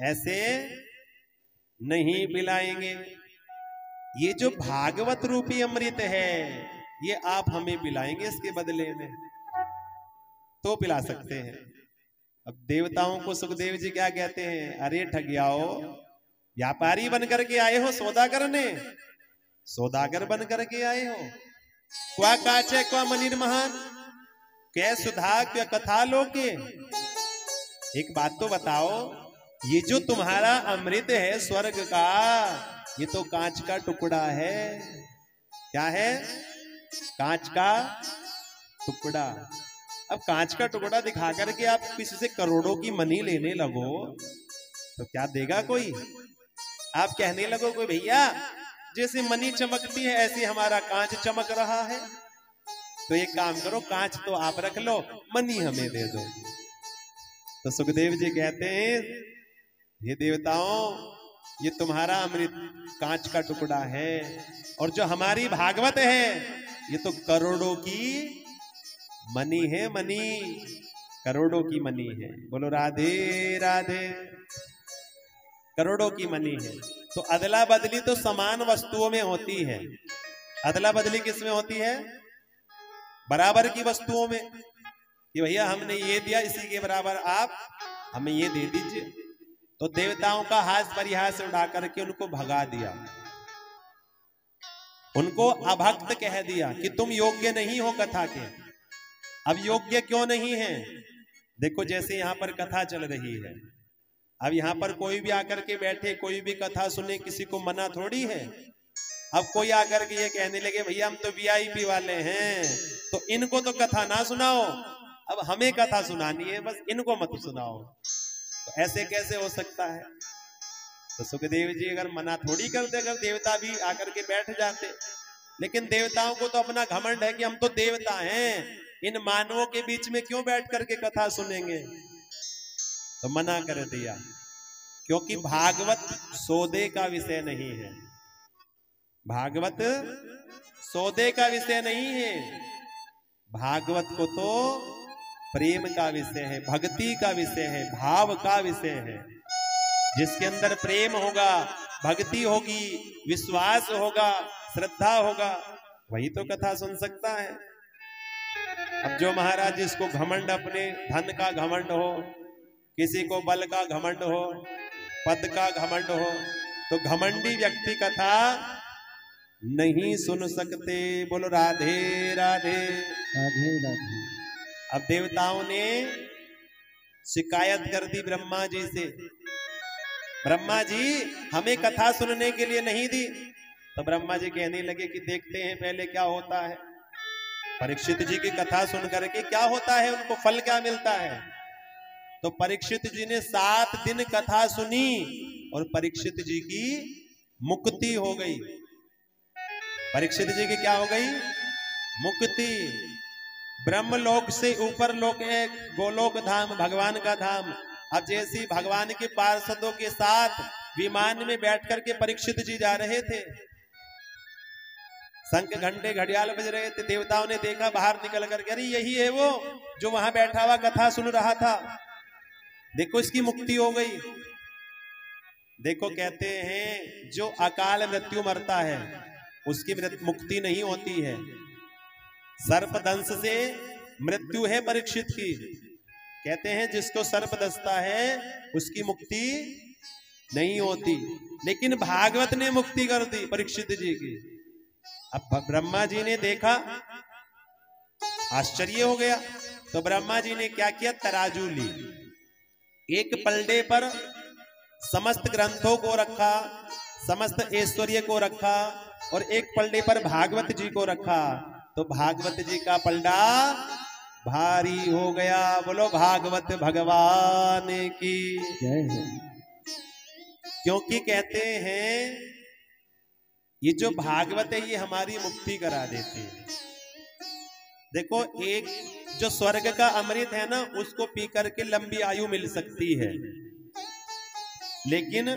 ऐसे नहीं पिलाएंगे। ये जो भागवत रूपी अमृत है, ये आप हमें पिलाएंगे इसके बदले में, तो पिला सकते हैं। अब देवताओं को सुखदेव जी क्या कहते हैं? अरे ठगियाओ, व्यापारी बनकर के आए हो सौदा करने, सौदागर बनकर के आए हो। क्वा काचे क्वा मनिर महान, क्या सुधा क्या कथा लोके। एक बात तो बताओ, ये जो तुम्हारा अमृत है स्वर्ग का, ये तो कांच का टुकड़ा है। क्या है? कांच का टुकड़ा। अब कांच का टुकड़ा दिखा करके आप किसी से करोड़ों की मनी लेने लगो तो क्या देगा कोई? आप कहने लगो कोई भैया जैसे मनी चमकती है ऐसे हमारा कांच चमक रहा है, तो एक काम करो कांच तो आप रख लो, मनी हमें दे दो। तो सुखदेव जी कहते हैं ये देवताओं, ये तुम्हारा अमृत कांच का टुकड़ा है, और जो हमारी भागवत है ये तो करोड़ों की मनी है। मनी, करोड़ों की मनी है। बोलो राधे राधे। करोड़ों की मनी है। तो अदला बदली तो समान वस्तुओं में होती है। अदला बदली किस में होती है? बराबर की वस्तुओं में, कि भैया हमने ये दिया इसी के बराबर आप हमें ये दे दीजिए। तो देवताओं का हास परिहास उड़ा करके उनको भगा दिया, उनको अभक्त कह दिया कि तुम योग्य नहीं हो कथा के। अब योग्य क्यों नहीं है? देखो जैसे यहां पर कथा चल रही है, अब यहां पर कोई भी आकर के बैठे, कोई भी कथा सुने, किसी को मना थोड़ी है। अब कोई आकर के ये कहने लगे भैया हम तो वीआईपी वाले हैं तो इनको तो कथा ना सुनाओ, अब हमें कथा सुनानी है, बस इनको मत सुनाओ। तो ऐसे कैसे हो सकता है? तो सुखदेव जी अगर मना थोड़ी करते, अगर देवता भी आकर के बैठ जाते। लेकिन देवताओं को तो अपना घमंड है कि हम तो देवता हैं, इन मानवों के बीच में क्यों बैठ करके कथा सुनेंगे। तो मना कर दिया, क्योंकि भागवत सौदे का विषय नहीं है। भागवत सौदे का विषय नहीं है। भागवत को तो प्रेम का विषय है, भक्ति का विषय है, भाव का विषय है। जिसके अंदर प्रेम होगा, भक्ति होगी, विश्वास होगा, श्रद्धा होगा, वही तो कथा सुन सकता है। अब जो महाराज जिसको घमंड, अपने धन का घमंड हो, किसी को बल का घमंड हो, पद का घमंड हो, तो घमंडी व्यक्ति कथा नहीं सुन सकते। बोलो राधे राधे राधे राधे। अब देवताओं ने शिकायत कर दी ब्रह्मा जी से, ब्रह्मा जी हमें कथा सुनने के लिए नहीं दी। तो ब्रह्मा जी कहने लगे कि देखते हैं पहले क्या होता है। परीक्षित जी की कथा सुन करके क्या होता है, उनको फल क्या मिलता है। तो परीक्षित जी ने 7 दिन कथा सुनी और परीक्षित जी की मुक्ति हो गई। परीक्षित जी की क्या हो गई? मुक्ति। ब्रह्मलोक से ऊपर लोक है गोलोक धाम, भगवान का धाम। अब जैसी भगवान के पार्षदों के साथ विमान में बैठ करके परीक्षित जी जा रहे थे, शंख घंटे घड़ियाल बज रहे थे, देवताओं ने देखा बाहर निकल करके, अरे यही है वो जो वहां बैठा हुआ कथा सुन रहा था, देखो इसकी मुक्ति हो गई। देखो कहते हैं जो अकाल मृत्यु मरता है उसकी मुक्ति नहीं होती है। सर्प दंश से मृत्यु है परीक्षित की। कहते हैं जिसको सर्प दंशता है उसकी मुक्ति नहीं होती, लेकिन भागवत ने मुक्ति कर दी परीक्षित जी की। अब ब्रह्मा जी ने देखा, आश्चर्य हो गया। तो ब्रह्मा जी ने क्या किया, तराजू ली, एक पलड़े पर समस्त ग्रंथों को रखा, समस्त ऐश्वर्य को रखा, और एक पलड़े पर भागवत जी को रखा। तो भागवत जी का पलड़ा भारी हो गया। बोलो भागवत भगवान की जय हो। क्योंकि कहते हैं ये जो भागवत है ये हमारी मुक्ति करा देते हैं। देखो एक जो स्वर्ग का अमृत है ना, उसको पी करके लंबी आयु मिल सकती है, लेकिन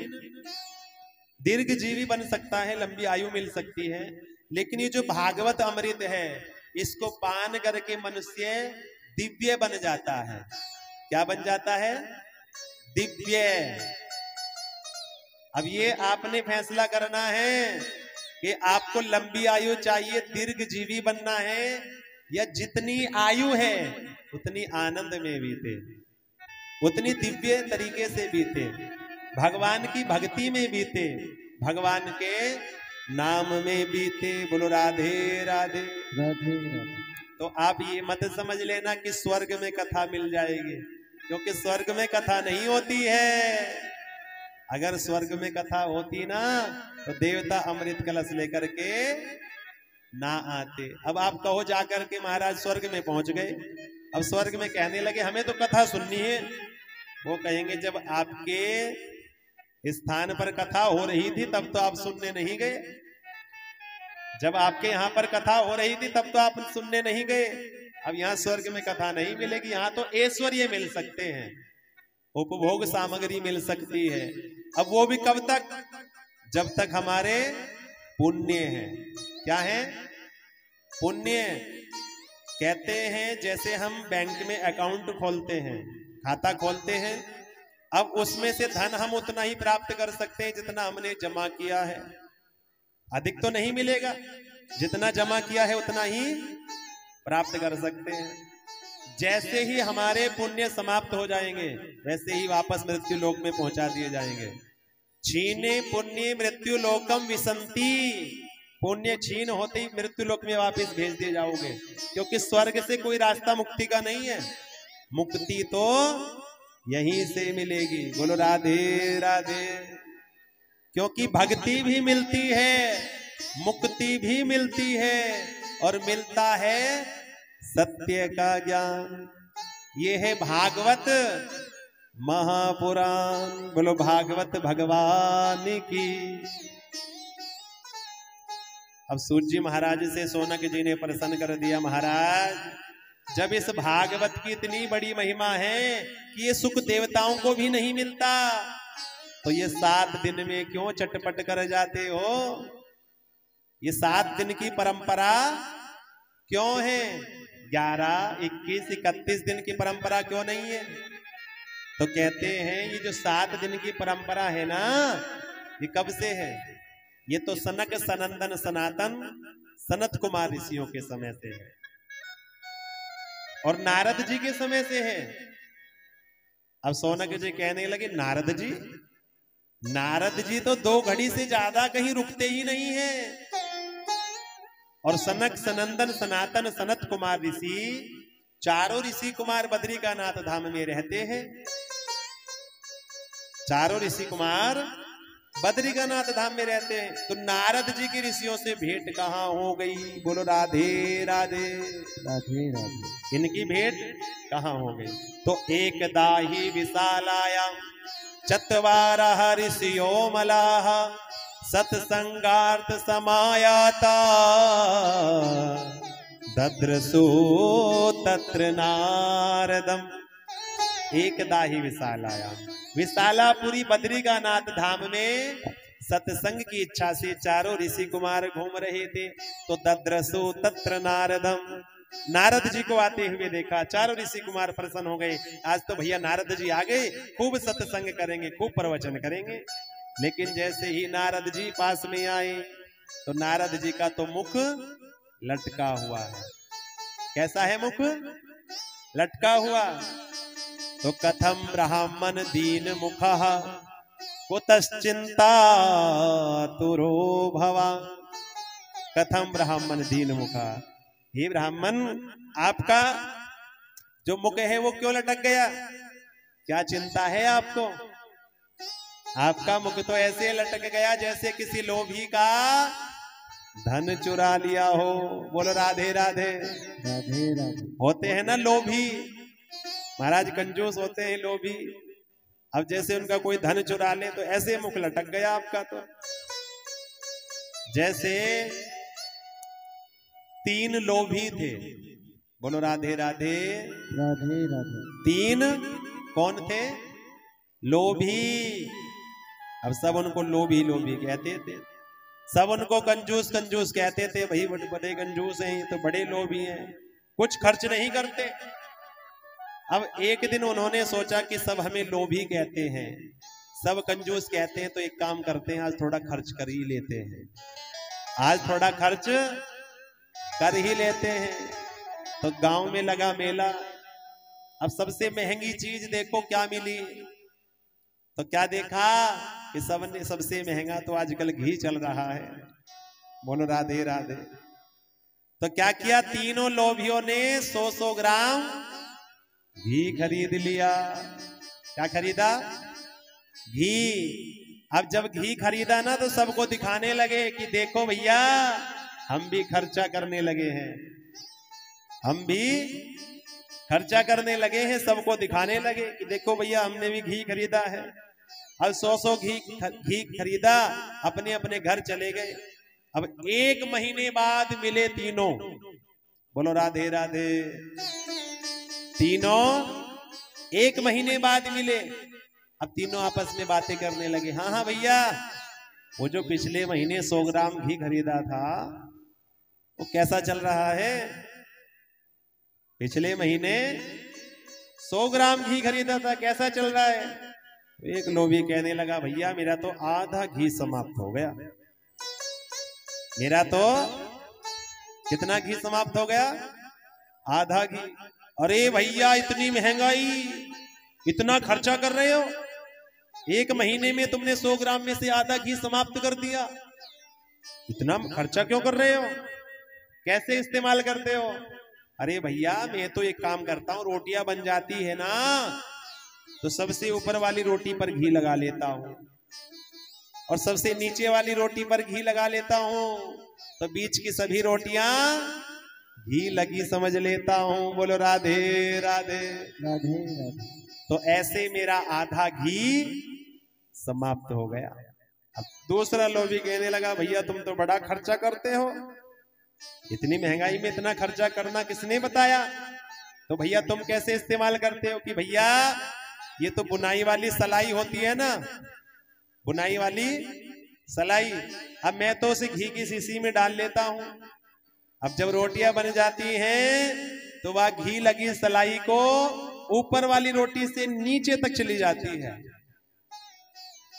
दीर्घ जीवी बन सकता है, लंबी आयु मिल सकती है। लेकिन ये जो भागवत अमृत है इसको पान करके मनुष्य दिव्य बन जाता है। क्या बन जाता है? दिव्य। अब ये आपने फैसला करना है कि आपको लंबी आयु चाहिए, दीर्घ जीवी बनना है, या जितनी आयु है उतनी आनंद में बीते, उतनी दिव्य तरीके से बीते, भगवान की भक्ति में बीते, भगवान के नाम में बीते। बोलो राधे राधे राधे राधे। तो आप ये मत समझ लेना कि स्वर्ग में कथा मिल जाएगी, क्योंकि स्वर्ग में कथा नहीं होती है। अगर स्वर्ग में कथा होती ना तो देवता अमृत कलश लेकर के ना आते। अब आप कहो जाकर के महाराज स्वर्ग में पहुंच गए, अब स्वर्ग में कहने लगे हमें तो कथा सुननी है। वो कहेंगे जब आपके स्थान पर कथा हो रही थी तब तो आप सुनने नहीं गए, जब आपके यहाँ पर कथा हो रही थी तब तो आप सुनने नहीं गए। अब यहाँ स्वर्ग में कथा नहीं मिलेगी, यहाँ तो ऐश्वर्य मिल सकते हैं, उपभोग सामग्री मिल सकती है। अब वो भी कब तक, जब तक हमारे पुण्य है। क्या है? पुण्य। कहते हैं जैसे हम बैंक में अकाउंट खोलते हैं, खाता खोलते हैं, अब उसमें से धन हम उतना ही प्राप्त कर सकते हैं जितना हमने जमा किया है, अधिक तो नहीं मिलेगा। जितना जमा किया है उतना ही प्राप्त कर सकते हैं। जैसे ही हमारे पुण्य समाप्त हो जाएंगे वैसे ही वापस मृत्यु लोक में पहुंचा दिए जाएंगे। छीने पुण्य मृत्यु लोकम विसंति, पुण्य छीन होते ही मृत्यु लोक में वापस भेज दिए जाओगे, क्योंकि स्वर्ग से कोई रास्ता मुक्ति का नहीं है, मुक्ति तो यहीं से मिलेगी। बोलो राधे राधे। क्योंकि भक्ति भी मिलती है, मुक्ति भी मिलती है, और मिलता है सत्य का ज्ञान। ये है भागवत महापुराण। बोलो भागवत भगवान की। अब सूर्य जी महाराज से सोनक जी ने प्रसन्न कर दिया, महाराज जब इस भागवत की इतनी बड़ी महिमा है कि ये सुख देवताओं को भी नहीं मिलता, तो ये 7 दिन में क्यों चटपट कर जाते हो? ये 7 दिन की परंपरा क्यों है? 11, 21, 31 दिन की परंपरा क्यों नहीं है? तो कहते हैं ये जो 7 दिन की परंपरा है ना, ये कब से है? ये तो सनक सनंदन सनातन सनत कुमार ऋषियों के समय से है, और नारद जी के समय से है। अब सोनक जी कहने लगे नारद जी तो 2 घड़ी से ज्यादा कहीं रुकते ही नहीं है, और सनक सनंदन सनातन सनत कुमार ऋषि, चारों ऋषि कुमार बद्रिकानाथ धाम में रहते हैं। चारों ऋषि कुमार बद्रिकानाथ धाम में रहते हैं, तो नारद जी की ऋषियों से भेंट कहाँ हो गई? बोलो राधे राधे राधे राधे। इनकी भेंट कहाँ हो गई? तो एकदा ही विशालाया चत्वारः ऋषियो मलाः सत्संगार्थ समायाता दद्रसु तत्र नारदम। एकदा ही विशालाया, विशालापुरी बद्रिकानाथ धाम में सत्संग की इच्छा से चारों ऋषि कुमार घूम रहे थे, तो दद्रसु तत्र नारदम, नारद जी को आते हुए देखा। चारों ऋषि कुमार प्रसन्न हो गए, आज तो भैया नारद जी आ गए, खूब सत्संग करेंगे, खूब प्रवचन करेंगे। लेकिन जैसे ही नारद जी पास में आए तो नारद जी का तो मुख लटका हुआ है। कैसा है मुख? लटका हुआ। तो कथम ब्राह्मण दीन मुखः कुतश्चिंता तुरो भवा। कथम ब्राह्मण दीन मुखा, हे ब्राह्मण आपका जो मुख है वो क्यों लटक गया? क्या चिंता है आपको? आपका मुख तो ऐसे लटक गया जैसे किसी लोभी का धन चुरा लिया हो। बोलो राधे राधे राधे राधे। होते हैं ना लोभी महाराज, कंजूस होते हैं लोभी। अब जैसे उनका कोई धन चुरा ले तो ऐसे मुख लटक गया आपका। तो जैसे 3 लोभी थे। बोलो राधे राधे राधे राधे। 3 कौन थे? लोभी। अब सब उनको लोभी लोभी कहते थे, सब उनको कंजूस कंजूस कहते थे। भाई बड़े कंजूस हैं, तो बड़े लोभी हैं, कुछ खर्च नहीं करते। अब एक दिन उन्होंने सोचा कि सब हमें लोभी कहते हैं, सब कंजूस कहते हैं, तो एक काम करते हैं, आज थोड़ा खर्च कर ही लेते हैं। आज थोड़ा खर्च कर ही लेते हैं। तो गांव में लगा मेला। अब सबसे महंगी चीज देखो क्या मिली। तो क्या देखा कि सबसे महंगा तो आजकल घी चल रहा है। बोलो राधे राधे। तो क्या किया, तीनों लोभियों ने 100-100 ग्राम घी खरीद लिया। क्या खरीदा? घी। अब जब घी खरीदा ना तो सबको दिखाने लगे कि देखो भैया हम भी खर्चा करने लगे हैं, हम भी खर्चा करने लगे हैं, सबको दिखाने लगे कि देखो भैया हमने भी घी खरीदा है। अब 100 घी खरीदा, अपने अपने घर चले गए। अब 1 महीने बाद मिले तीनों, बोलो राधे राधे। तीनों 1 महीने बाद मिले। अब तीनों आपस में बातें करने लगे, हाँ हाँ भैया वो जो पिछले महीने 100 ग्राम घी खरीदा था वो कैसा चल रहा है? पिछले महीने 100 ग्राम घी खरीदा था, कैसा चल रहा है? एक लोभी कहने लगा, भैया मेरा तो आधा घी समाप्त हो गया। मेरा तो कितना घी समाप्त हो गया? आधा घी। अरे भैया इतनी महंगाई, इतना खर्चा कर रहे हो, 1 महीने में तुमने 100 ग्राम में से आधा घी समाप्त कर दिया। इतना खर्चा क्यों कर रहे हो? कैसे इस्तेमाल करते हो? अरे भैया मैं तो एक काम करता हूं, रोटियां बन जाती है ना तो सबसे ऊपर वाली रोटी पर घी लगा लेता हूं और सबसे नीचे वाली रोटी पर घी लगा लेता हूं, तो बीच की सभी रोटियां घी लगी समझ लेता हूं। बोलो राधे राधे राधे राधे। तो ऐसे मेरा आधा घी समाप्त हो गया। अब दूसरा लोभी कहने लगा, भैया तुम तो बड़ा खर्चा करते हो, इतनी महंगाई में इतना खर्चा करना किसने बताया? तो भैया तुम कैसे इस्तेमाल करते हो? कि भैया ये तो बुनाई वाली सलाई होती है ना, बुनाई वाली सलाई, अब मैं तो उसे घी की शीशी में डाल लेता हूं। अब जब रोटियां बन जाती हैं तो वह घी लगी सलाई को ऊपर वाली रोटी से नीचे तक चली जाती है,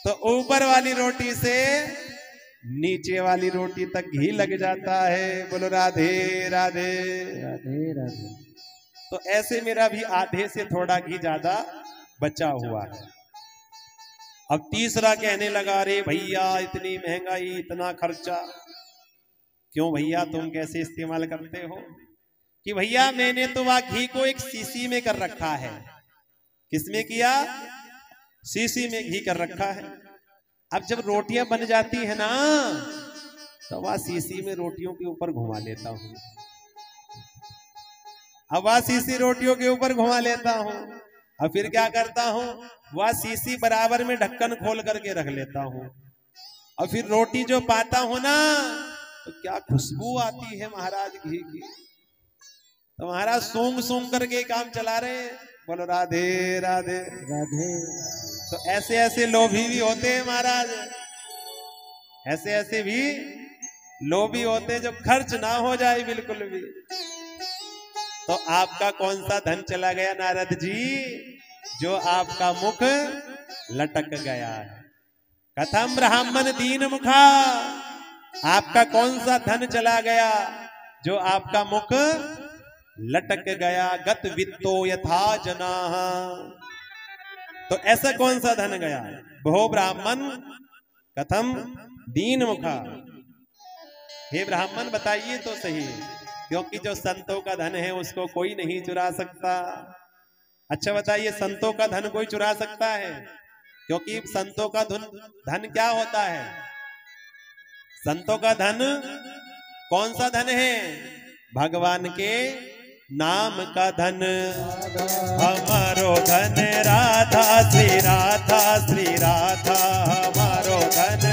तो ऊपर वाली रोटी से नीचे वाली रोटी तक घी लग जाता है। बोलो राधे राधे राधे राधे। तो ऐसे मेरा भी आधे से थोड़ा घी ज्यादा बचा हुआ है। अब तीसरा कहने लगा, अरे भैया इतनी महंगाई, इतना खर्चा क्यों भैया, तुम कैसे इस्तेमाल करते हो? कि भैया मैंने तो वह घी को एक शीशी में कर रखा है। किसमें किया? शीशी में घी कर रखा है। अब जब रोटियां बन जाती है ना तो वह शीशी में रोटियों के ऊपर घुमा लेता हूं। अब वह शीशी रोटियों के ऊपर घुमा लेता हूं, और फिर क्या करता हूं, वह शीशी बराबर में ढक्कन खोल करके रख लेता हूं, और फिर रोटी जो पाता हूं ना तो क्या खुशबू आती है महाराज घी की। तो महाराज सूंघ सूंघ करके काम चला रहे हैं। बोलो राधे राधे राधे। तो ऐसे ऐसे लोभी भी होते हैं महाराज, ऐसे ऐसे भी लोभी होते हैं जो खर्च ना हो जाए बिल्कुल भी। तो आपका कौन सा धन चला गया नारद जी, जो आपका मुख लटक गया है? कथम ब्राह्मण दीन मुखा, आपका कौन सा धन चला गया जो आपका मुख लटक गया? गत वित्तो यथा जनाः, तो ऐसा कौन सा धन गया? भो ब्राह्मण कथम दीन मुखा, हे ब्राह्मण बताइए तो सही, क्योंकि जो संतों का धन है उसको कोई नहीं चुरा सकता। अच्छा बताइए, संतों का धन कोई चुरा सकता है? क्योंकि संतों का धन क्या होता है? संतों का धन कौन सा धन है? भगवान के नाम का धन। हमारो धन राधा श्री राधा, श्री राधा हमारो धन,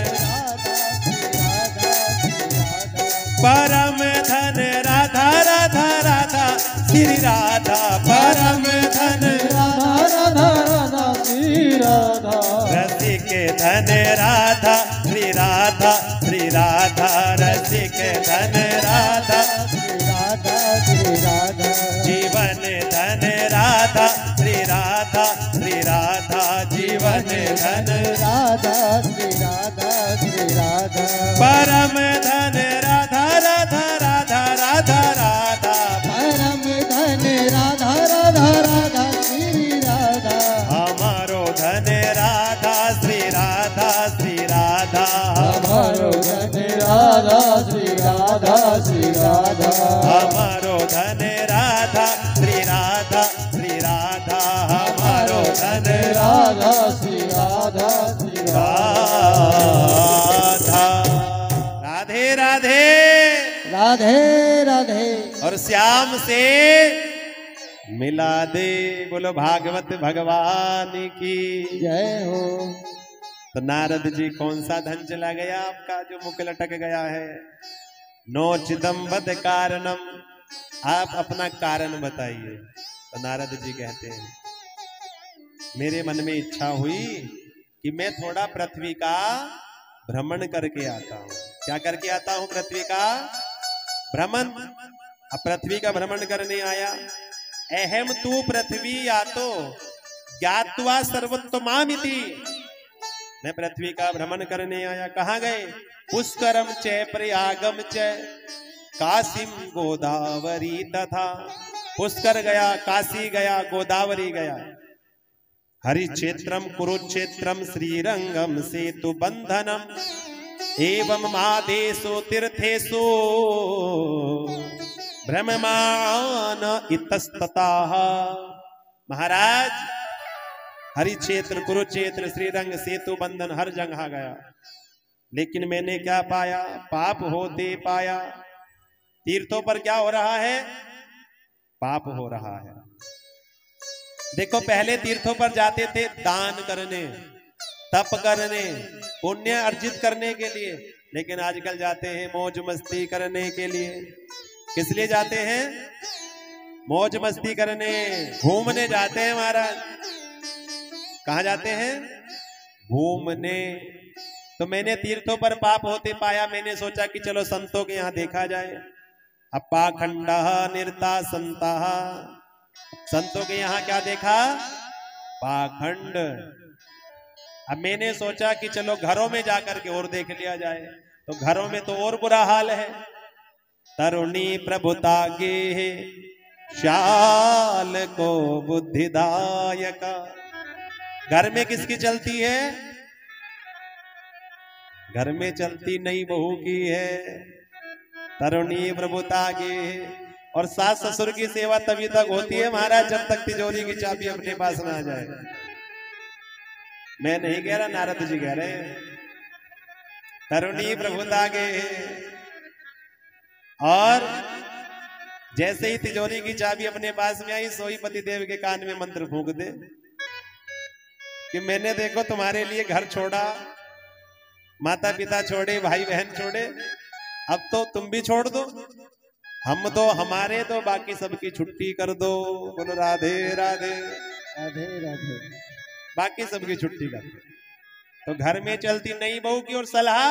परम धन राधा राधा राधा श्री राधा, परम धन राधा राधा राधा श्री राधा, रसिक धन राधा श्री राधा, श्री राधा रसिक धन राधा, श्री राधा श्री राधा, जीवन धन राधा श्री राधा, श्री राधा जीवन धन राधा श्री राधा, श्री राधा, परम धन राधा राधा राधा राधा राधा, परम धन राधा राधा राधा श्री राधा, हमारो धन राधा श्री राधा, श्री राधा हमारो धन राधा श्री राधा, श्री राधा, हमारो धन राधा श्री राधा, श्री राधा हमारो धन राधा श्री राधा। राधे राधे राधे। और श्याम से मिला दे। बोलो भागवत भगवान की जय हो। तो नारद जी कौन सा धन चला गया आपका जो मुख लटक गया है? नोचिदम बद कारणम, आप अपना कारण बताइए। तो नारद जी कहते हैं मेरे मन में इच्छा हुई कि मैं थोड़ा पृथ्वी का भ्रमण करके आता हूं। क्या करके आता हूं? पृथ्वी का भ्रमण। अब पृथ्वी का भ्रमण करने आया। अहम तू पृथ्वी यातो ज्ञात्वा सर्वोत्तमामिति। मैं पृथ्वी का भ्रमण करने आया। कहाँ गए? पुष्करम च प्रयागम च काशीम गोदावरी तथा। पुष्कर गया, काशी गया, गोदावरी गया। हरिक्षेत्रम कुरुक्षेत्रम श्रीरंगम सेतु बंधनम एवं मादेशो तीर्थेशो भ्रममान इतस्ततः। महाराज हरिक्षेत्र, कुरुक्षेत्र, श्रीरंग, सेतु बंधन हर जगह गया, लेकिन मैंने क्या पाया? पाप होते पाया। तीर्थों पर क्या हो रहा है? पाप हो रहा है। देखो पहले तीर्थों पर जाते थे दान करने, तप करने, पुण्य अर्जित करने के लिए, लेकिन आजकल जाते हैं मौज मस्ती करने के लिए। किस लिए जाते हैं? मौज मस्ती करने, घूमने जाते हैं महाराज। कहाँ जाते हैं? घूमने। तो मैंने तीर्थों पर पाप होते पाया। मैंने सोचा कि चलो संतों के यहाँ देखा जाए। अपाखंडा निर्ता संता, संतों के यहाँ क्या देखा? पाखंड। अब मैंने सोचा कि चलो घरों में जाकर के और देख लिया जाए। तो घरों में तो और बुरा हाल है। तरुणी प्रभुता गे शाल को बुद्धिदायका। घर में किसकी चलती है? घर में चलती नई बहू की है। तरुणी प्रभुता गे। और सास ससुर की सेवा तभी तक होती है महाराज जब तक तिजोरी की चाबी अपने पास ना आ जाए। मैं नहीं कह रहा, नारद जी कह रहे हैं। तरुणी प्रभुता गे। और जैसे ही तिजोरी की चाबी अपने पास में आई, सोई पति देव के कान में मंत्र फूंक दे कि मैंने देखो तुम्हारे लिए घर छोड़ा, माता पिता छोड़े, भाई बहन छोड़े, अब तो तुम भी छोड़ दो। हम तो हमारे तो बाकी सबकी छुट्टी कर दो। बोलो राधे राधे राधे राधे। बाकी सबकी छुट्टी कर दो। तो घर में चलती नई बहू की और सलाह,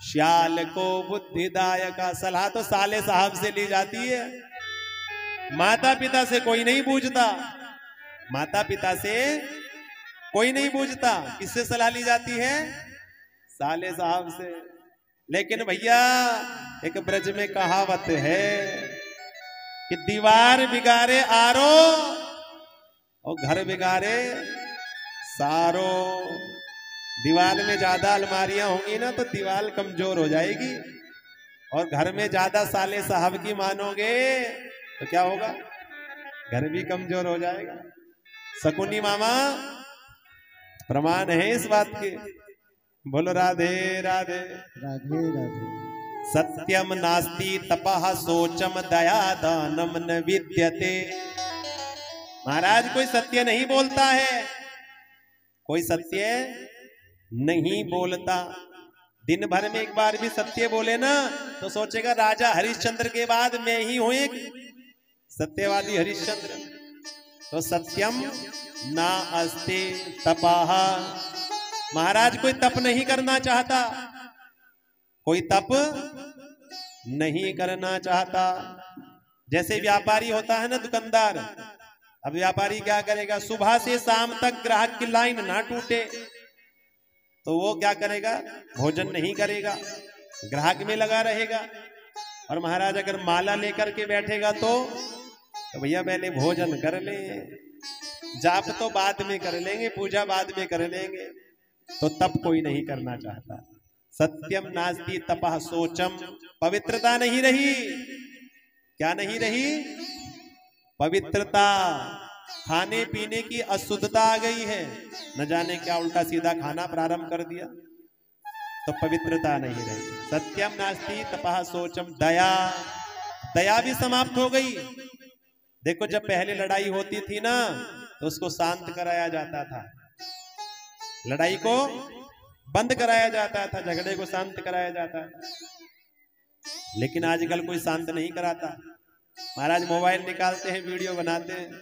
श्याल को बुद्धिदायका। सलाह तो साले साहब से ली जाती है। माता पिता से कोई नहीं पूछता, माता पिता से कोई नहीं पूछता। किससे सलाह ली जाती है? साले साहब से। लेकिन भैया एक ब्रज में कहावत है कि दीवार बिगाड़े आरो और घर बिगाड़े सारो। दीवार में ज्यादा अलमारियां होंगी ना तो दीवार कमजोर हो जाएगी, और घर में ज्यादा साले साहब की मानोगे तो क्या होगा? घर भी कमजोर हो जाएगा। शकुनी मामा प्रमाण है इस बात के। बोलो राधे राधे राधे राधे। सत्यम नास्ति तपः सोचम दया दानम न विद्यते। महाराज कोई सत्य नहीं बोलता है, कोई सत्य नहीं बोलता। दिन भर में एक बार भी सत्य बोले ना तो सोचेगा राजा हरिश्चंद्र के बाद मैं ही हूं एक सत्यवादी हरिश्चंद्र। तो सत्यम ना अस्ति तपः। महाराज कोई तप नहीं करना चाहता, कोई तप नहीं करना चाहता। जैसे व्यापारी होता है ना, दुकानदार। अब व्यापारी क्या करेगा? सुबह से शाम तक ग्राहक की लाइन ना टूटे तो वो क्या करेगा? भोजन नहीं करेगा, ग्राहक में लगा रहेगा। और महाराज अगर माला लेकर के बैठेगा तो भैया पहले भोजन कर ले, जाप तो बाद में कर लेंगे, पूजा बाद में कर लेंगे। तो तप कोई नहीं करना चाहता। सत्यम नास्ति तपः सोचम। पवित्रता नहीं रही। क्या नहीं रही? पवित्रता। खाने पीने की अशुद्धता आ गई है। न जाने क्या उल्टा सीधा खाना प्रारंभ कर दिया। तो पवित्रता नहीं रही। सत्यम नास्ति तपः शोचम, दया, दया भी समाप्त हो गई। देखो जब पहले लड़ाई होती थी ना तो उसको शांत कराया जाता था, लड़ाई को बंद कराया जाता था, झगड़े को शांत कराया जाता था। लेकिन आजकल कोई शांत नहीं कराता। महाराज मोबाइल निकालते हैं, वीडियो बनाते हैं।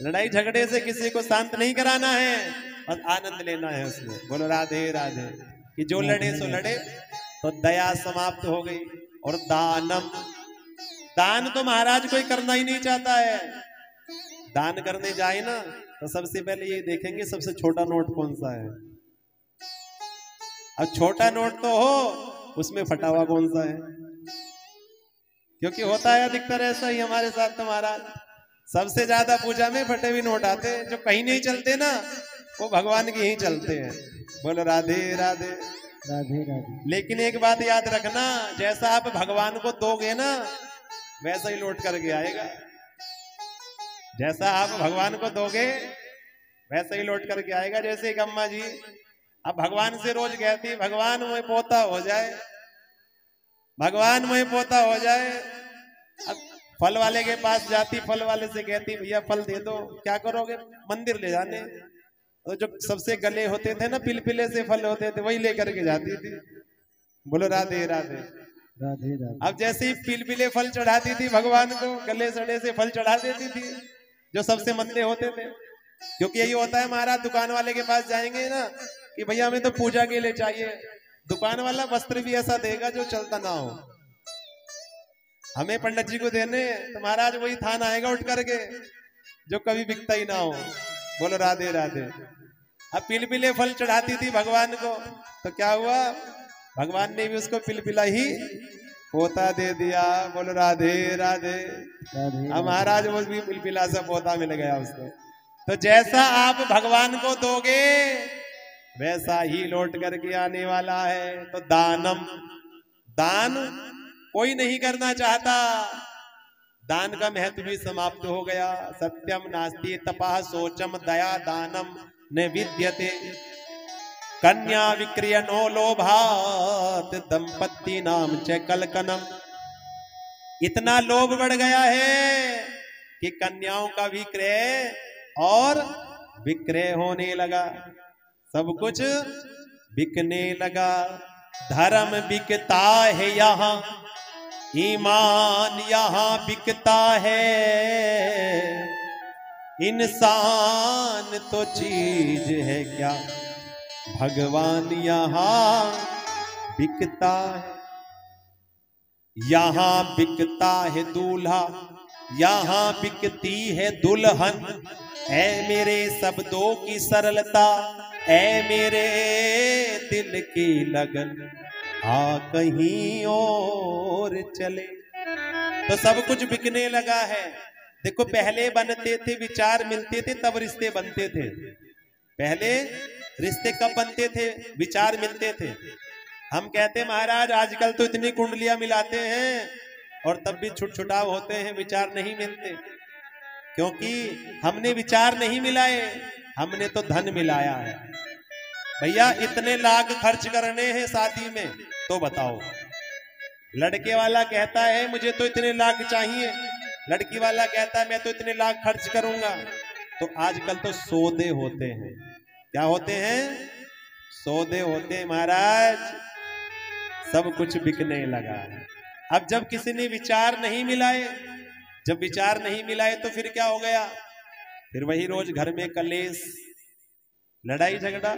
लड़ाई झगड़े से किसी को शांत नहीं कराना है और आनंद लेना है उसमें। बोलो राधे राधे। कि जो लड़े सो लड़े, तो दया समाप्त हो गई। और दानम, दान तो महाराज कोई करना ही नहीं चाहता है। दान करने जाए ना तो सबसे पहले ये देखेंगे सबसे छोटा नोट कौन सा है। अब छोटा नोट तो हो, उसमें फटा हुआ कौन सा है, क्योंकि होता है अधिकतर ऐसा ही हमारे साथ। तो महाराज सबसे ज्यादा पूजा में फटे हुए नोट आते हैं, जो कहीं नहीं चलते ना वो भगवान के ही चलते हैं। बोलो राधे राधे राधे राधे। लेकिन एक बात याद रखना, जैसा आप भगवान को दोगे ना वैसा ही लौट करके आएगा। जैसा आप भगवान को दोगे वैसा ही लौट करके आएगा। जैसे एक अम्मा जी अब भगवान से रोज कहती, भगवान मुझे पोता हो जाए, भगवान मुझे पोता हो जाए। अब फल वाले के पास जाती, फल वाले से कहती भैया फल दे दो। क्या करोगे? मंदिर ले जाने। तो जो सबसे गले होते थे ना, पिलपिले से फल होते थे, वही लेकर के जाती थी। बोलो राधे राधे राधे राधे। अब जैसे ही पिलपिले फल चढ़ाती थी भगवान को, गले सड़े से फल चढ़ा देती थी जो सबसे मंदे होते थे। क्योंकि यही होता है महाराज, दुकान वाले के पास जाएंगे ना कि भैया हमें तो पूजा के लिए चाहिए, दुकान वाला वस्त्र भी ऐसा देगा जो चलता ना हो। हमें पंडित जी को देने तो महाराज वही थान आएगा उठ करके जो कभी बिकता ही ना हो। बोलो राधे राधे। अब पिलपिले फल चढ़ाती थी भगवान को, तो क्या हुआ? भगवान ने भी उसको पिलपिला ही पोता दे दिया। बोलो राधे राधे। अब महाराज वो भी पिलपिला सा पोता मिल गया उसको। तो जैसा आप भगवान को दोगे वैसा ही लौट करके आने वाला है। तो दानम, दान कोई नहीं करना चाहता, दान का महत्व भी समाप्त हो गया। सत्यम नास्ति तपः शोचम, दया दानम न विद्यते। कन्या विक्रयणो लोभात दंपत्ति नाम च कलकनम। इतना लोभ बढ़ गया है कि कन्याओं का विक्रय और विक्रय होने लगा, सब कुछ बिकने लगा। धर्म बिकता है यहाँ, ईमान यहाँ बिकता है, इंसान तो चीज है क्या, भगवान यहाँ बिकता है। यहाँ बिकता है दूल्हा, यहाँ बिकती है दुल्हन। ऐ मेरे शब्दों की सरलता, ऐ मेरे दिल की लगन, आ कहीं और चले। तो सब कुछ बिकने लगा है। देखो पहले बनते थे, विचार मिलते थे तब रिश्ते बनते थे। पहले रिश्ते कब बनते थे? विचार मिलते थे। हम कहते महाराज आजकल तो इतनी कुंडलियां मिलाते हैं और तब भी छुटछुटाव होते हैं, विचार नहीं मिलते। क्योंकि हमने विचार नहीं मिलाए, हमने तो धन मिलाया है। भैया इतने लाख खर्च करने हैं शादी में, तो बताओ। लड़के वाला कहता है मुझे तो इतने लाख चाहिए, लड़की वाला कहता है मैं तो इतने लाख खर्च करूंगा। तो आजकल तो सौदे होते हैं। क्या होते हैं? सौदे होते हैं महाराज। सब कुछ बिकने लगा है। अब जब किसी ने विचार नहीं मिलाए, जब विचार नहीं मिलाए तो फिर क्या हो गया? फिर वही रोज घर में कलेश, लड़ाई झगड़ा,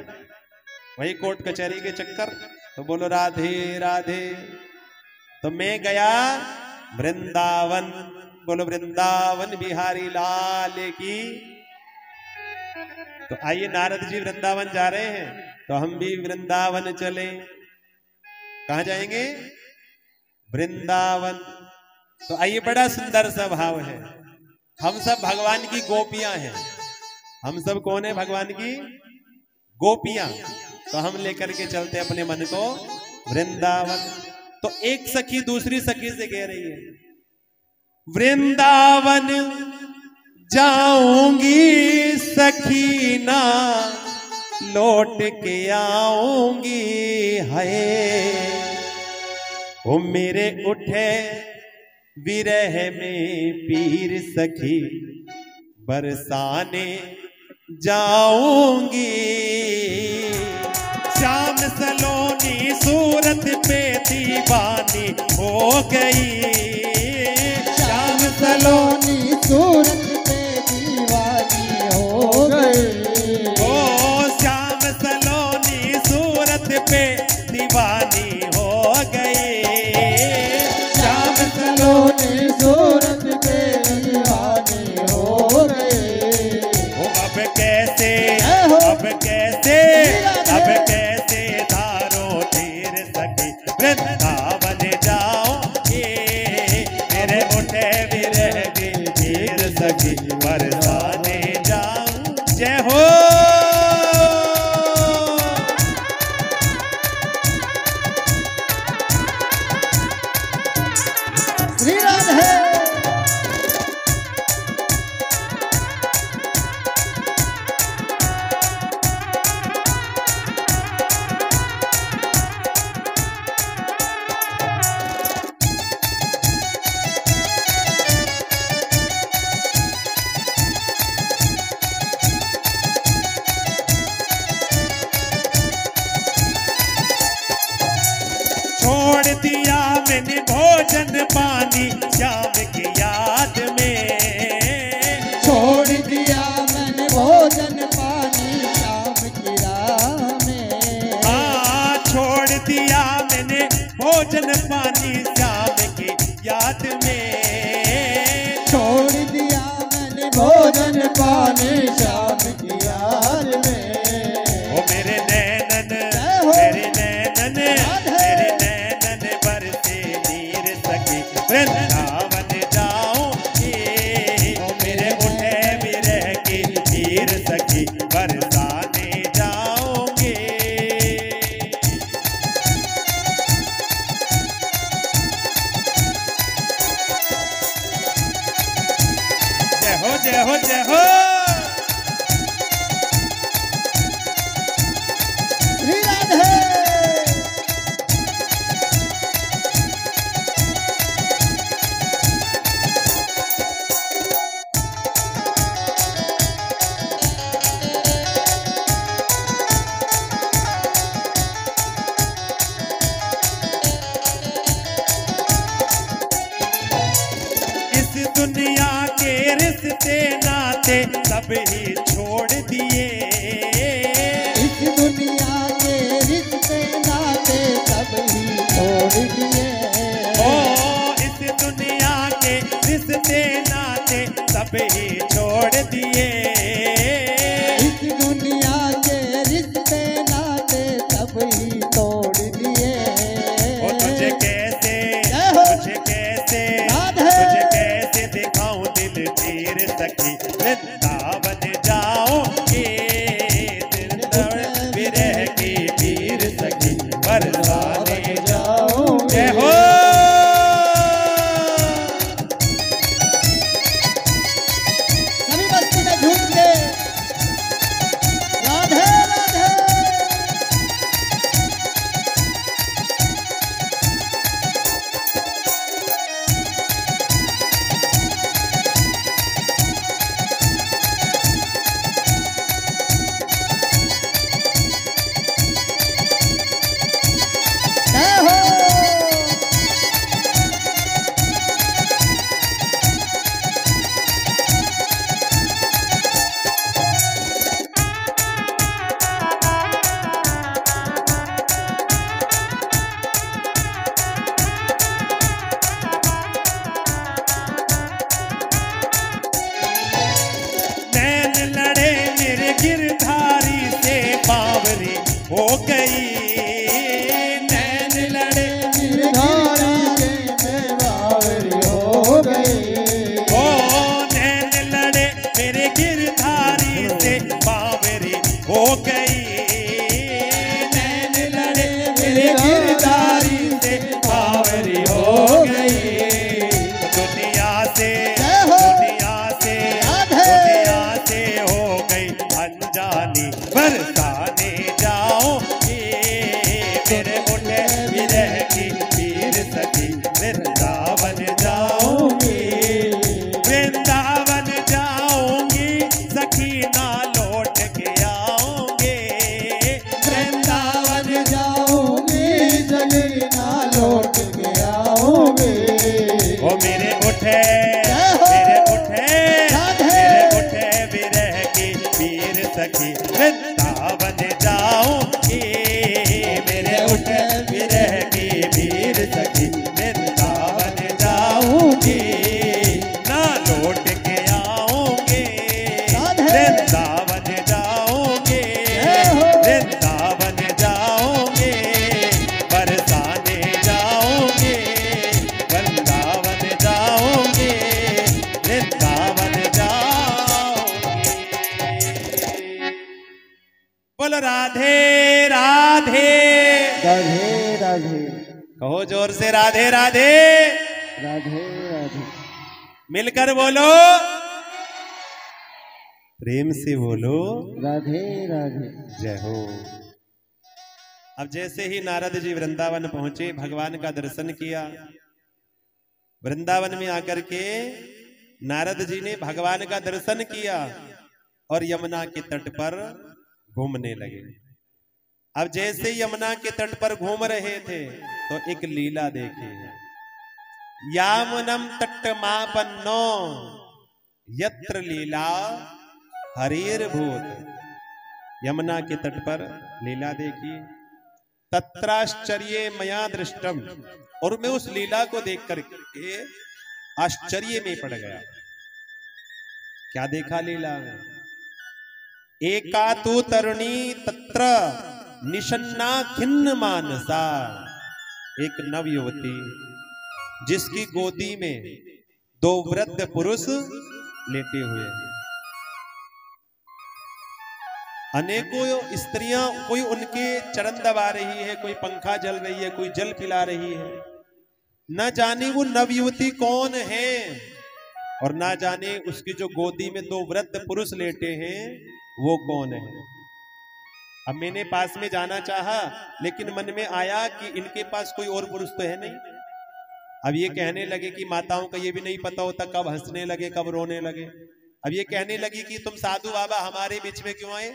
वही कोर्ट कचहरी के चक्कर। तो बोलो राधे राधे। तो मैं गया वृंदावन, बोलो वृंदावन बिहारी लाल की। तो आइए नारद जी वृंदावन जा रहे हैं, तो हम भी वृंदावन चले। कहां जाएंगे? वृंदावन। तो आइए, बड़ा सुंदर सा भाव है। हम सब भगवान की गोपियां हैं। हम सब कौन है? भगवान की गोपियां। तो हम लेकर के चलते अपने मन को वृंदावन। तो एक सखी दूसरी सखी से कह रही है वृंदावन जाऊंगी सखी ना लौट के आऊंगी है। ओ मेरे उठे विरह में पीर सखी बरसाने जाऊंगी। श्याम सलोनी सूरत पे दीवानी हो गई। श्याम सलोनी सूरत पे दीवानी हो गई। ओ श्याम सलोनी सूरत पे दीवानी हो गई। श्याम सलोनी सूरत पे दीवानी हो गई। अब कैसे धारो तीर सखी वृंदावन जाओगे। मेरे उठे विरह की तीर सखी बरसाने जाऊं। जय हो। श्री राधे। छोड़ दिया मैंने भोजन पानी श्याम की याद में। छोड़ दिया मैंने भोजन पानी श्याम की राह में। हाँ छोड़ दिया मैंने भोजन पानी श्याम की याद में। छोड़ दिया मैंने भोजन पानी श्याम की याद में। ओ मेरे नैनन बरसे नीर सखी वृंदावन जाऊंगी। ओ मेरे उठे विरह की तीर सखी बरसाने जाऊंगी। जय हो जय हो जय हो। श्री राधे। इस दुनिया के रिश्ते नाते सब ही छोड़ दिए। इस दुनिया के रिश्ते नाते सब ही छोड़ दिए। ओ इस दुनिया के रिश्ते नाते सब ही छोड़ दिए। इस दुनिया के रिश्ते नाते सब ही तोड़ दिए। ओ तुझे कैसे दिखाऊं दिल चीर सखी वृंदावन जाओगे। विरह की पीर सखी बरसाने जाओगे। जय हो। सभी बस्ती में झूम के कहो जोर से राधे राधे। राधे राधे। मिलकर बोलो, प्रेम से बोलो, राधे राधे। जय हो। अब जैसे ही नारद जी वृंदावन पहुंचे, भगवान का दर्शन किया। वृंदावन में आकर के नारद जी ने भगवान का दर्शन किया और यमुना के तट पर घूमने लगे। अब जैसे यमुना के तट पर घूम रहे थे तो एक लीला देखी। यामुनम तट्टमापन्नो यत्र लीला हरिर भूत। यमुना के तट पर लीला देखी। तत्राश्चर्ये मया दृष्टम, और मैं उस लीला को देख करके आश्चर्य में पड़ गया। क्या देखा लीला में? एका तु तरुणी तत्र निशन्ना खिन्न मानसा। एक नव युवती जिसकी गोदी में 2 वृद्ध पुरुष लेटे हुए हैं। अनेकों स्त्रियां, कोई उनके चरण दबा रही है, कोई पंखा जल रही है, कोई जल पिला रही है। न जाने वो नवयुवती कौन है और ना जाने उसकी जो गोदी में 2 वृद्ध पुरुष लेटे हैं वो कौन है। अब मैंने पास में जाना चाहा, लेकिन मन में आया कि इनके पास कोई और पुरुष तो है नहीं। अब ये कहने लगे कि माताओं का ये भी नहीं पता होता कब हंसने लगे कब रोने लगे। अब ये कहने लगी कि तुम साधु बाबा हमारे बीच में क्यों आए,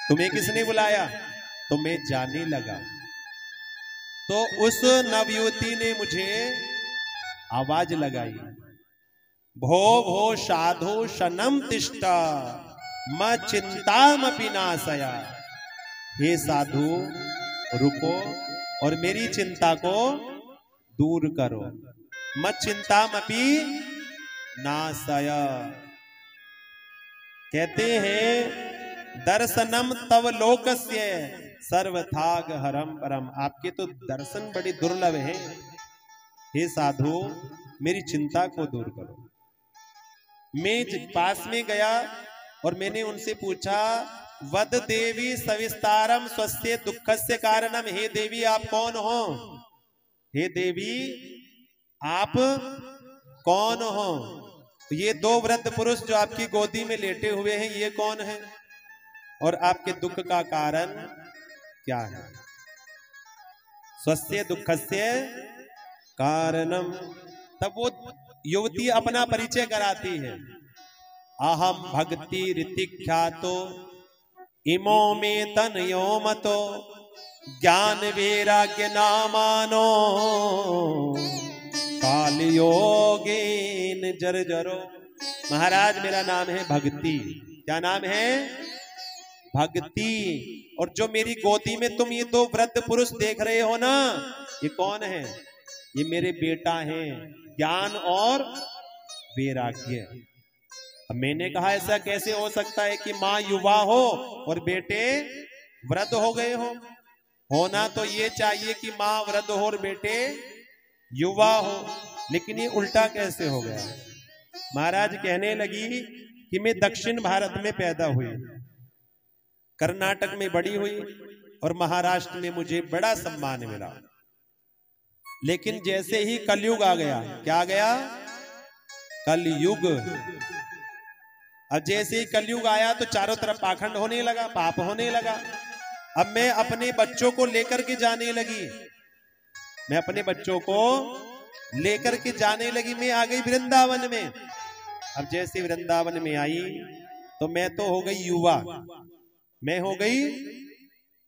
तुम्हें किसने बुलाया? तो मैं जाने लगा। तो उस नवयुवती ने मुझे आवाज लगाई, भो भो साधु शनम तिष्ठा म चिंतामपि नाशया। हे साधु रुको और मेरी चिंता को दूर करो। मत चिंतामपि नाशया। कहते हैं दर्शनम तव लोकस्य सर्वथाग हरम परम। आपके तो दर्शन बड़े दुर्लभ हैं। हे साधु मेरी चिंता को दूर करो। मैं पास में गया और मैंने उनसे पूछा, वद देवी सविस्तारम स्वस्य दुखस्य कारणम। हे देवी आप कौन हो? हे देवी आप कौन हो? ये 2 वृद्ध पुरुष जो आपकी गोदी में लेटे हुए हैं ये कौन है और आपके दुख का कारण क्या है? स्वस्य दुखस्य कारणम। तब वो युवती अपना परिचय कराती है, अहम भक्ति ऋतिख्यातो इमो में तनयो मतो ज्ञान वैराग्य नामानो काल योगेन जर्जरो। महाराज मेरा नाम है भक्ति। क्या नाम है? भक्ति। और जो मेरी गोदी में तुम ये 2 वृद्ध पुरुष देख रहे हो ना, ये कौन है? ये मेरे बेटा हैं, ज्ञान और वैराग्य। अब मैंने कहा ऐसा कैसे हो सकता है कि माँ युवा हो और बेटे वृद्ध हो गए हो? होना तो ये चाहिए कि माँ वृद्ध हो और बेटे युवा हो, लेकिन ये उल्टा कैसे हो गया? महाराज कहने लगी कि मैं दक्षिण भारत में पैदा हुई, कर्नाटक में बड़ी हुई और महाराष्ट्र में मुझे बड़ा सम्मान मिला। लेकिन जैसे ही कलयुग आ गया, क्या आ गया? कलयुग। अब जैसे ही कलयुग आया तो चारों तरफ पाखंड होने लगा, पाप होने लगा। अब मैं अपने बच्चों को लेकर के जाने लगी, मैं अपने बच्चों को लेकर के जाने लगी। मैं आ गई वृंदावन में। अब जैसे वृंदावन में आई तो मैं तो हो गई युवा, मैं हो गई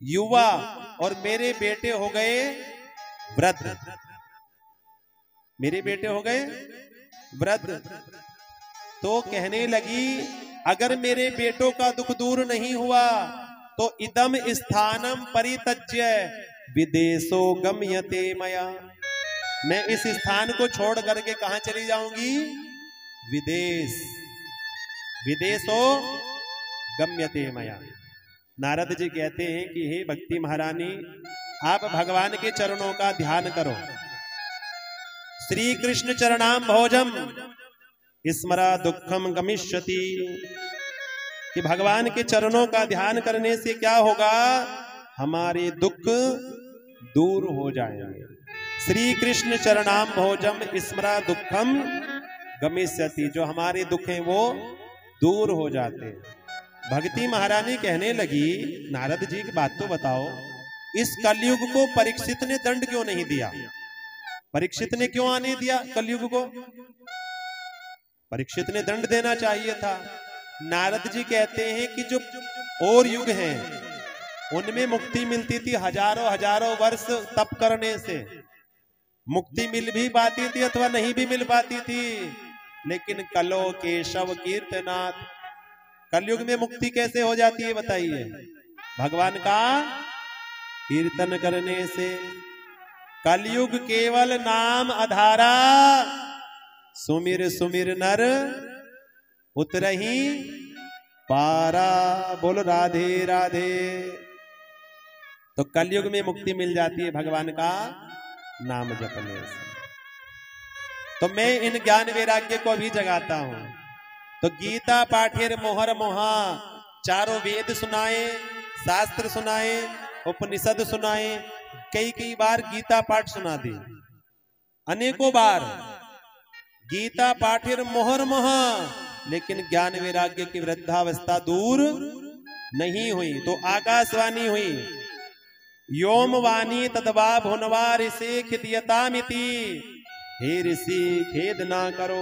युवा और मेरे बेटे हो गए वृद्ध। मेरे बेटे हो गए वृद्ध। तो कहने लगी अगर मेरे बेटों का दुख दूर नहीं हुआ तो इदम स्थानम परित्यज्य विदेशो गम्यते मया। मैं इस स्थान को छोड़ करके कहां चली जाऊंगी? विदेश। विदेशो गम्यते मया। नारद जी कहते हैं कि हे भक्ति महारानी, आप भगवान के चरणों का ध्यान करो। श्री कृष्ण चरणाम भोजम स्मरा दुखम गमिष्यति। कि भगवान के चरणों का ध्यान करने से क्या होगा? हमारे दुख दूर हो जाएंगे। श्री कृष्ण चरणाम भोजम स्मरा दुखम गमिष्यति, जो हमारे दुख हैं वो दूर हो जाते हैं। भक्ति महारानी कहने लगी, नारद जी की बात तो बताओ, इस कलयुग को परीक्षित ने दंड क्यों नहीं दिया? परीक्षित ने क्यों आने दिया कलयुग को? परीक्षित ने दंड देना चाहिए था। नारद जी कहते हैं कि जो और युग हैं उनमें मुक्ति मिलती थी, हजारों हजारों वर्ष तप करने से मुक्ति मिल भी पाती थी अथवा नहीं भी मिल पाती थी। लेकिन कलो केशव कीर्तनाथ, कलयुग में मुक्ति कैसे हो जाती है बताइए? भगवान का कीर्तन करने से। कलयुग केवल नाम आधारा, सुमिर सुमिर नर उतरही पारा। बोलो राधे राधे। तो कलयुग में मुक्ति मिल जाती है भगवान का नाम जपने से। तो मैं इन ज्ञान वैराग्य को भी जगाता हूं। तो गीता पाठेर मोहर मोहा, चारों वेद सुनाए, शास्त्र सुनाए, उपनिषद सुनाए, कई कई बार गीता पाठ सुना दी, अनेकों बार गीता पाठेर मोहर मोहा, लेकिन ज्ञान वैराग्य की वृद्धावस्था दूर नहीं हुई। तो आकाशवाणी हुई, योम वाणी तदवा भुनवा ऋषि खिदयतामिति, हे ऋषि खेद ना करो,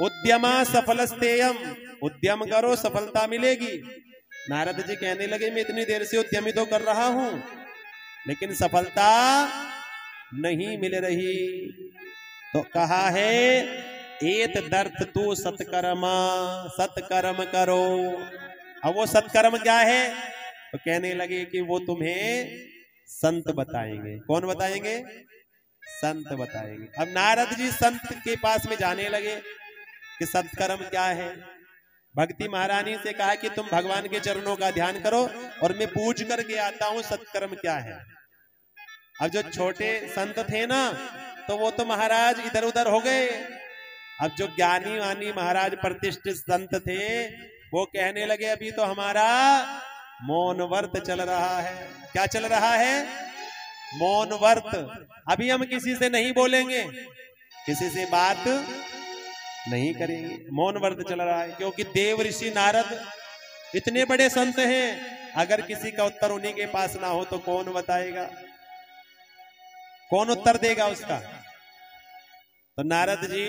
उद्यमा सफलस्तेयम, उद्यम करो सफलता मिलेगी। नारद जी कहने लगे, मैं इतनी देर से उद्यम ही तो कर रहा हूं लेकिन सफलता नहीं मिल रही। तो कहा है, एत दर्थ तू सत्कर्मा, सत्कर्म करो। अब वो सत्कर्म क्या है? तो कहने लगे कि वो तुम्हें संत बताएंगे। कौन बताएंगे? संत बताएंगे। अब नारद जी संत के पास में जाने लगे कि सत्कर्म क्या है। भक्ति महारानी से कहा कि तुम भगवान के चरणों का ध्यान करो और मैं पूछ करके आता हूं सत्कर्म क्या है। अब जो छोटे संत थे ना, तो वो तो महाराज इधर उधर हो गए। अब जो ज्ञानी वानी महाराज प्रतिष्ठित संत थे, वो कहने लगे, अभी तो हमारा मौन व्रत चल रहा है। क्या चल रहा है? मौन व्रत। अभी हम किसी से नहीं बोलेंगे, किसी से बात नहीं करेंगे, मौन व्रत चल रहा है। क्योंकि देव ऋषि नारद इतने बड़े संत हैं, अगर किसी का उत्तर उन्हीं के पास ना हो तो कौन बताएगा, कौन उत्तर देगा उसका? तो नारद जी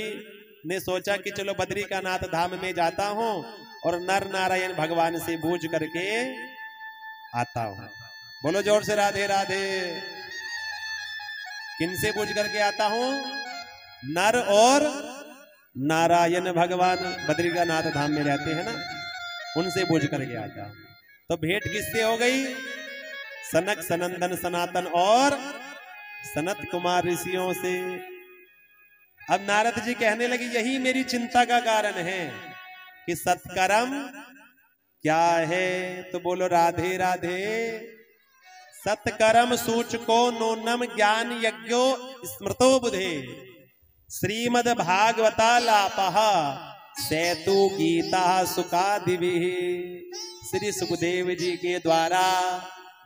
ने सोचा कि चलो बद्रिकानाथ धाम में जाता हूं और नर नारायण भगवान से पूछ करके आता हूं। बोलो जोर से राधे राधे। किनसे पूछ करके आता हूं? नर और नारायण भगवान बद्रिकानाथ धाम में रहते हैं ना, उनसे पूछ करके आता हूं। तो भेंट किससे हो गई? सनक सनंदन सनातन और सनत कुमार ऋषियों से। अब नारद जी कहने लगे, यही मेरी चिंता का कारण है कि सत्कर्म क्या है। तो बोलो राधे राधे। सत्कर्म सूचको नूनम ज्ञान यज्ञो स्मृतो बुधे, श्रीमद् भागवता लापहा सेतु गीता सुकादिभि। श्री सुखदेव जी के द्वारा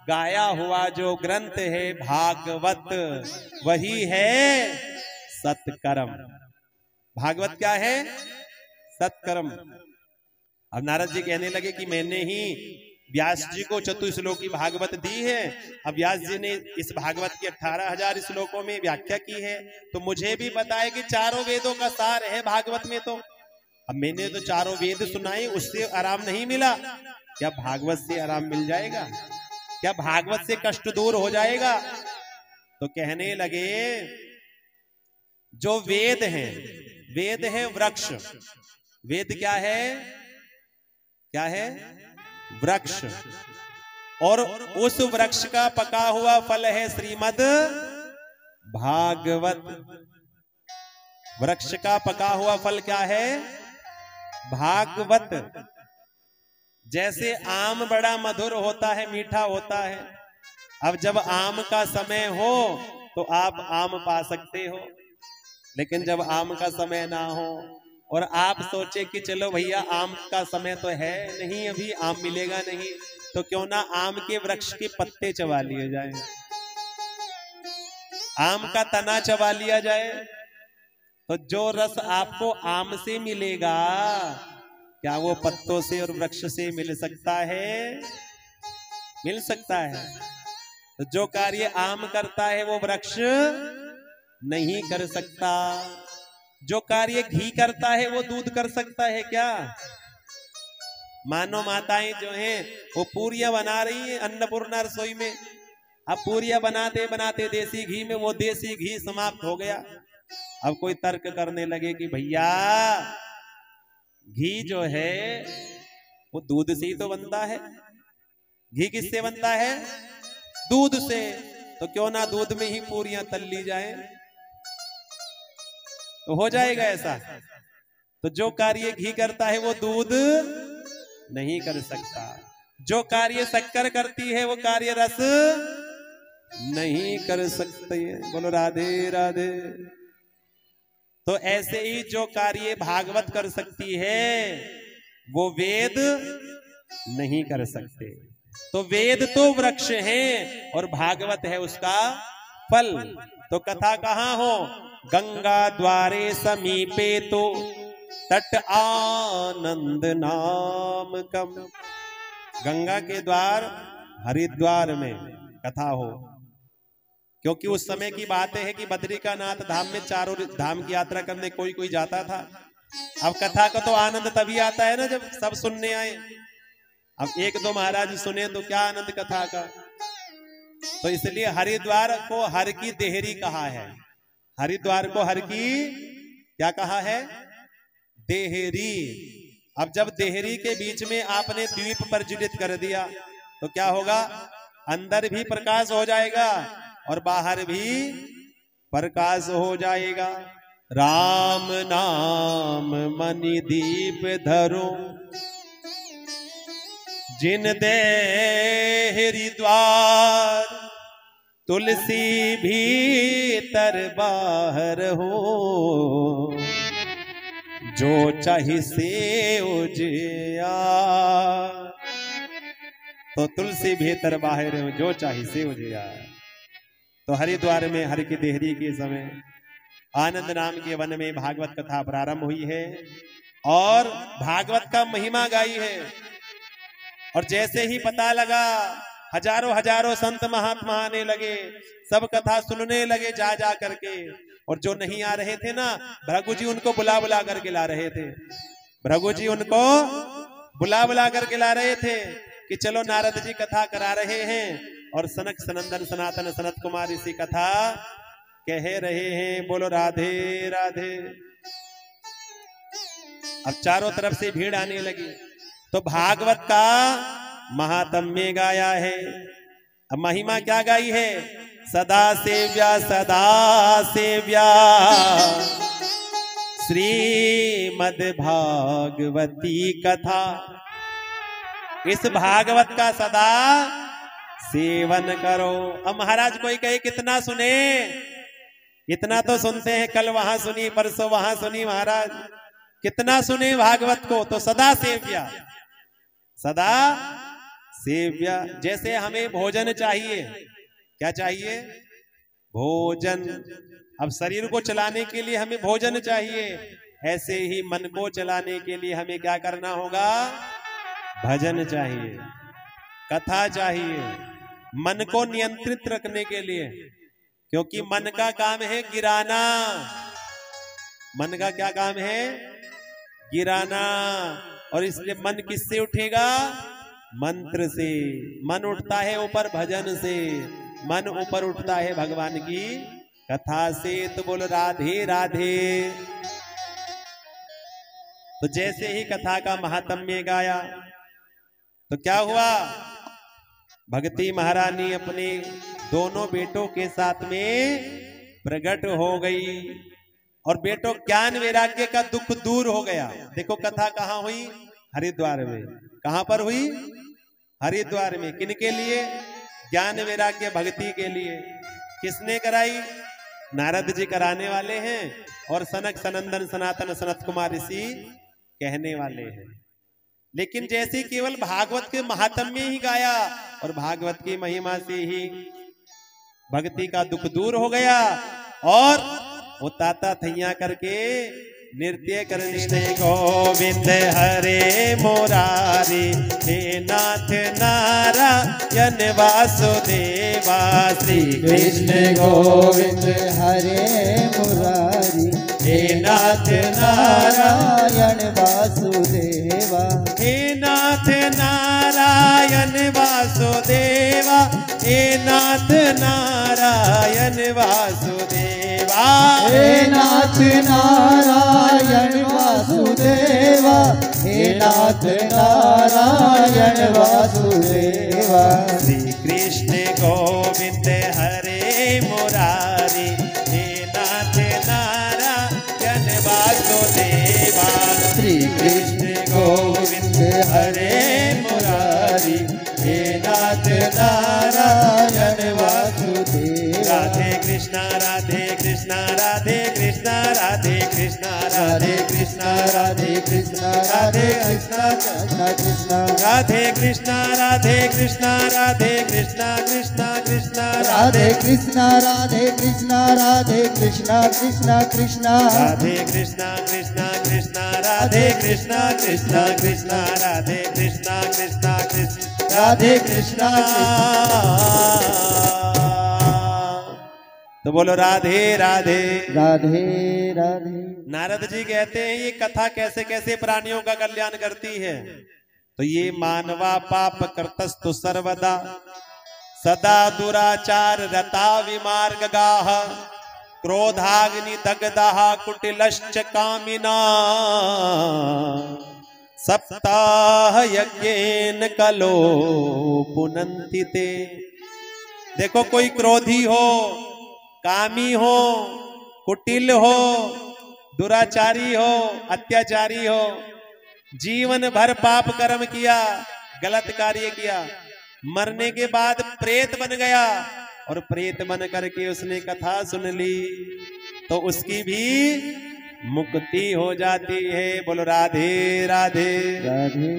गाया हुआ जो ग्रंथ है भागवत, वही है सत्कर्म। भागवत क्या है? सत्कर्म। अब नारद जी कहने लगे कि मैंने ही व्यास जी को चतुश्लोकी भागवत दी है। अब व्यास जी ने इस भागवत की 18,000 श्लोकों में व्याख्या की है, तो मुझे भी पता है कि चारों वेदों का सार है भागवत में। तो अब मैंने तो चारों वेद सुनाए, उससे आराम नहीं मिला, क्या भागवत से आराम मिल जाएगा? क्या भागवत से कष्ट दूर हो जाएगा? तो कहने लगे, जो वेद हैं, वेद है वृक्ष। वेद क्या है? क्या है? वृक्ष। और उस वृक्ष का पका हुआ फल है श्रीमद् भागवत। वृक्ष का पका हुआ फल क्या है? भागवत। जैसे आम बड़ा मधुर होता है, मीठा होता है। अब जब आम का समय हो तो आप आम पा सकते हो, लेकिन जब आम का समय ना हो और आप सोचे कि चलो भैया आम का समय तो है नहीं, अभी आम मिलेगा नहीं, तो क्यों ना आम के वृक्ष के पत्ते चबा लिए जाए। आम का तना चबा लिया जाए तो जो रस आपको आम से मिलेगा क्या वो पत्तों से और वृक्ष से मिल सकता है? मिल सकता है। तो जो कार्य आम करता है वो वृक्ष नहीं कर सकता। जो कार्य घी करता है वो दूध कर सकता है क्या? मानो माताएं जो हैं वो पूरियां बना रही हैं अन्नपूर्णा रसोई में। अब पूरियां बनाते बनाते देसी घी में वो देसी घी समाप्त हो गया। अब कोई तर्क करने लगे कि भैया घी जो है वो दूध से ही तो बनता है। घी किससे बनता है? दूध से। तो क्यों ना दूध में ही पूरियां तल ली जाए, तो हो जाएगा ऐसा। तो जो कार्य घी करता है वो दूध नहीं कर सकता। जो कार्य शक्कर करती है वो कार्य रस नहीं कर सकते। बोलो राधे राधे। तो ऐसे ही जो कार्य भागवत कर सकती है वो वेद नहीं कर सकते। तो वेद तो वृक्ष है और भागवत है उसका फल। तो कथा कहाँ हो? गंगा द्वारे समीपे तो तट आनंद नाम कम। गंगा के द्वार हरिद्वार में कथा हो। क्योंकि उस समय की बात है कि बद्रिकानाथ धाम में चारों धाम की यात्रा करने कोई कोई जाता था। अब कथा का तो आनंद तभी आता है ना जब सब सुनने आए। अब एक दो महाराज सुने तो क्या आनंद कथा का। तो इसलिए हरिद्वार को हर की देहरी कहा है। हरिद्वार को हर की क्या कहा है? देहरी। अब जब देहरी के बीच में आपने द्वीप प्रज्वलित कर दिया तो क्या होगा? अंदर भी प्रकाश हो जाएगा और बाहर भी प्रकाश हो जाएगा। राम नाम मणि दीप धरो जिन देहरी द्वार, तुलसी भीतर बाहर हो जो चाहे से उजिया। तो तुलसी भीतर बाहर हो जो चाहे से उजिया। तो हरिद्वार में हर की देहरी के समय आनंद नाम के वन में भागवत कथा प्रारंभ हुई है और भागवत का महिमा गाई है। और जैसे ही पता लगा हजारों हजारों संत महात्मा आने लगे, सब कथा सुनने लगे जा जा करके। और जो नहीं आ रहे थे ना, भृगु जी उनको बुला बुला करके ला रहे थे। भृगु जी उनको बुला बुला करके ला रहे थे कि चलो नारद जी कथा करा रहे हैं और सनक सनंदन सनातन सनत कुमार इसी कथा कह रहे हैं। बोलो राधे राधे। अब चारों तरफ से भीड़ आने लगी तो भागवत का महात्म्य गाया है। अब महिमा क्या गाई है? सदा सेव्या श्रीमद् भागवती कथा। इस भागवत का सदा सेवन करो। अब महाराज कोई कहे कितना सुने? इतना तो सुनते हैं, कल वहां सुनी, परसों वहां सुनी। महाराज कितना सुने भागवत को? तो सदा सेव्या, सदा सेव्या। जैसे हमें भोजन चाहिए, क्या चाहिए? भोजन। अब शरीर को चलाने के लिए हमें भोजन चाहिए, ऐसे ही मन को चलाने के लिए हमें क्या करना होगा? भजन चाहिए, कथा चाहिए, मन को नियंत्रित रखने के लिए। क्योंकि मन का काम है गिराना। मन का क्या काम है? गिराना। और इसलिए मन किससे उठेगा? मंत्र से। मन उठता है ऊपर भजन से, मन ऊपर उठता है भगवान की कथा से। तो बोलो राधे राधे। तो जैसे ही कथा का महात्म्य गाया तो क्या हुआ? भगती महारानी अपने दोनों बेटों के साथ में प्रकट हो गई और बेटों ज्ञान वैराग्य का दुख दूर हो गया। देखो कथा कहाँ हुई? हरिद्वार में। कहां पर हुई? हरिद्वार में। किनके लिए? ज्ञान वैराग्य भक्ति के लिए। किसने कराई? नारद जी कराने वाले हैं और सनक सनंदन सनातन सनत कुमार ऋषि कहने वाले हैं। लेकिन जैसे केवल भागवत के महात्म्य ही गाया और भागवत की महिमा से ही भक्ति का दुख दूर हो गया और वो ताता थैया करके नृत्य कृष्ण गोविंद हरे मुरारी, हे नाथ नारायण वासुदेवा। श्री कृष्ण गोविंद हरे मुरारी, हे नाथ नारायण वासुदेवा। हे नाथ नारायण वासुदेवा, हे नाथ नारायण वासुदेवा। हे नाथ नारायण वासुदेवा, हे नाथ नारायण वासुदेवा। श्री कृष्ण गोविंद हरे मुरारी, हे नाथ नारायण वासुदेवा। श्री कृष्ण गोविंद हरे मुरारी, हे नाथ नारायण वासुदेवा। राधे कृष्णा राधे कृष्णा राधे कृष्णा राधे कृष्णा राधे कृष्णा राधे कृष्णा राधे कृष्णा कृष्णा कृष्णा राधे कृष्णा राधे कृष्णा राधे कृष्णा कृष्णा कृष्णा राधे कृष्णा राधे कृष्णा राधे कृष्णा कृष्णा कृष्णा राधे कृष्णा कृष्णा कृष्णा राधे कृष्णा कृष्णा कृष्णा राधे कृष्णा कृष्णा कृष्ण राधे कृष्णा। तो बोलो राधे राधे राधे राधे। नारद जी कहते हैं ये कथा कैसे कैसे प्राणियों का कल्याण करती है। तो ये मानवा पाप कर्तस्तु सर्वदा, सदा दुराचार रता विमार्गाः, क्रोधाग्नि दग्धाः कुटिलश्च कामिना, सप्ताह यज्ञेन कलो पुनन्ति ते। देखो कोई क्रोधी हो, कामी हो, कुटिल हो, दुराचारी हो, अत्याचारी हो, जीवन भर पाप कर्म किया, गलत कार्य किया, मरने के बाद प्रेत बन गया और प्रेत बन करके उसने कथा सुन ली तो उसकी भी मुक्ति हो जाती है। बोलो राधे राधे राधे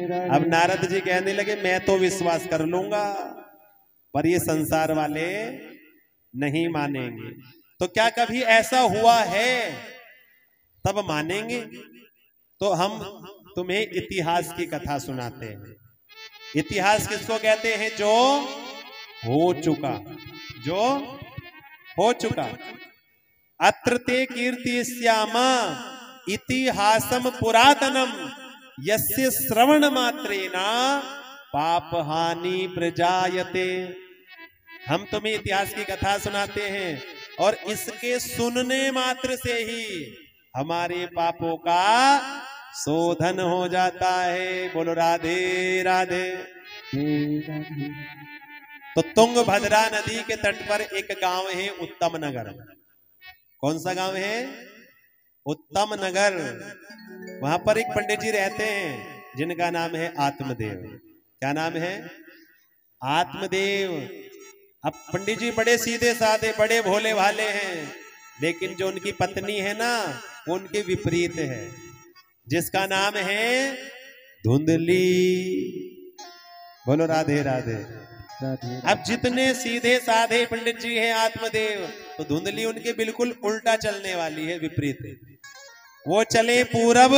राधे। अब नारद जी कहने लगे मैं तो विश्वास कर लूंगा पर ये संसार वाले नहीं मानेंगे। तो क्या कभी ऐसा हुआ है तब मानेंगे? तो हम तुम्हें इतिहास की कथा सुनाते हैं। इतिहास किसको कहते हैं? जो हो चुका, जो हो चुका। अत्र ते कीर्तिस्यामा इतिहासम पुरातनम, यस्य श्रवण मात्रेना पाप हानि प्रजायते। हम तुम्हें इतिहास की कथा सुनाते हैं और इसके सुनने मात्र से ही हमारे पापों का शोधन हो जाता है। बोलो राधे राधे। तो तुंगभद्रा नदी के तट पर एक गांव है उत्तम नगर। कौन सा गांव है? उत्तम नगर। वहां पर एक पंडित जी रहते हैं जिनका नाम है आत्मदेव। क्या नाम है? आत्मदेव। अब पंडित जी बड़े सीधे साधे, बड़े भोले भाले हैं, लेकिन जो उनकी पत्नी है ना वो उनके विपरीत है, जिसका नाम है धुंधली। बोलो राधे राधे। अब जितने सीधे साधे पंडित जी हैं आत्मदेव, तो धुंधली उनके बिल्कुल उल्टा चलने वाली है, विपरीत है। वो चले पूरब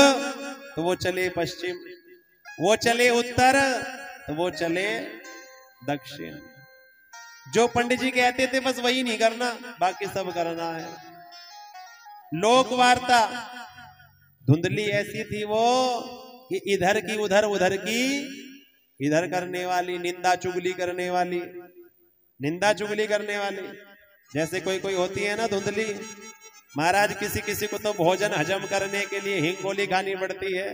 तो वो चले पश्चिम, वो चले उत्तर तो वो चले दक्षिण। जो पंडित जी कहते थे बस वही नहीं करना, बाकी सब करना है। लोक वार्ता धुंधली ऐसी थी वो कि इधर की उधर, उधर की इधर करने वाली, निंदा चुगली करने वाली, निंदा चुगली करने वाली। जैसे कोई कोई होती है ना धुंधली, महाराज किसी किसी को तो भोजन हजम करने के लिए हिंग गोली खानी पड़ती है,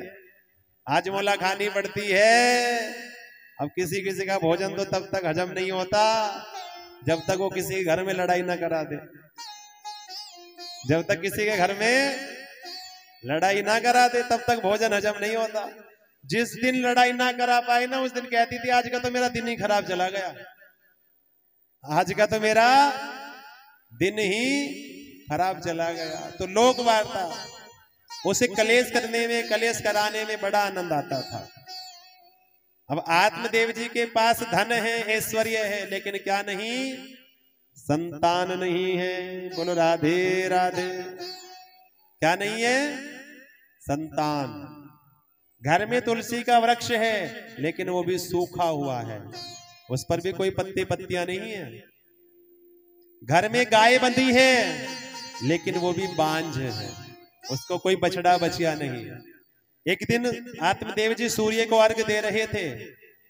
हाजमोला खानी पड़ती है। अब किसी किसी का भोजन तो तब तक हजम नहीं होता जब तक वो किसी के घर में लड़ाई ना करा दे। जब तक किसी के घर में लड़ाई ना करा दे तब तक भोजन हजम नहीं होता। जिस दिन लड़ाई ना करा पाए ना उस दिन कहती थी आज का तो मेरा दिन ही खराब चला गया, आज का तो मेरा दिन ही खराब चला गया। तो लोक वार्ता, उसे कलेश करने में, कलेश कराने में बड़ा आनंद आता था। अब आत्मदेव जी के पास धन है, ऐश्वर्य है, लेकिन क्या नहीं, संतान नहीं है। बोलो राधे राधे। क्या नहीं है? संतान। घर में तुलसी का वृक्ष है लेकिन वो भी सूखा हुआ है, उस पर भी कोई पत्ते पत्तियां नहीं है। घर में गाय बंधी है लेकिन वो भी बांझ है, उसको कोई बछड़ा बचिया नहीं है। एक दिन आत्मदेव जी सूर्य को अर्घ दे रहे थे।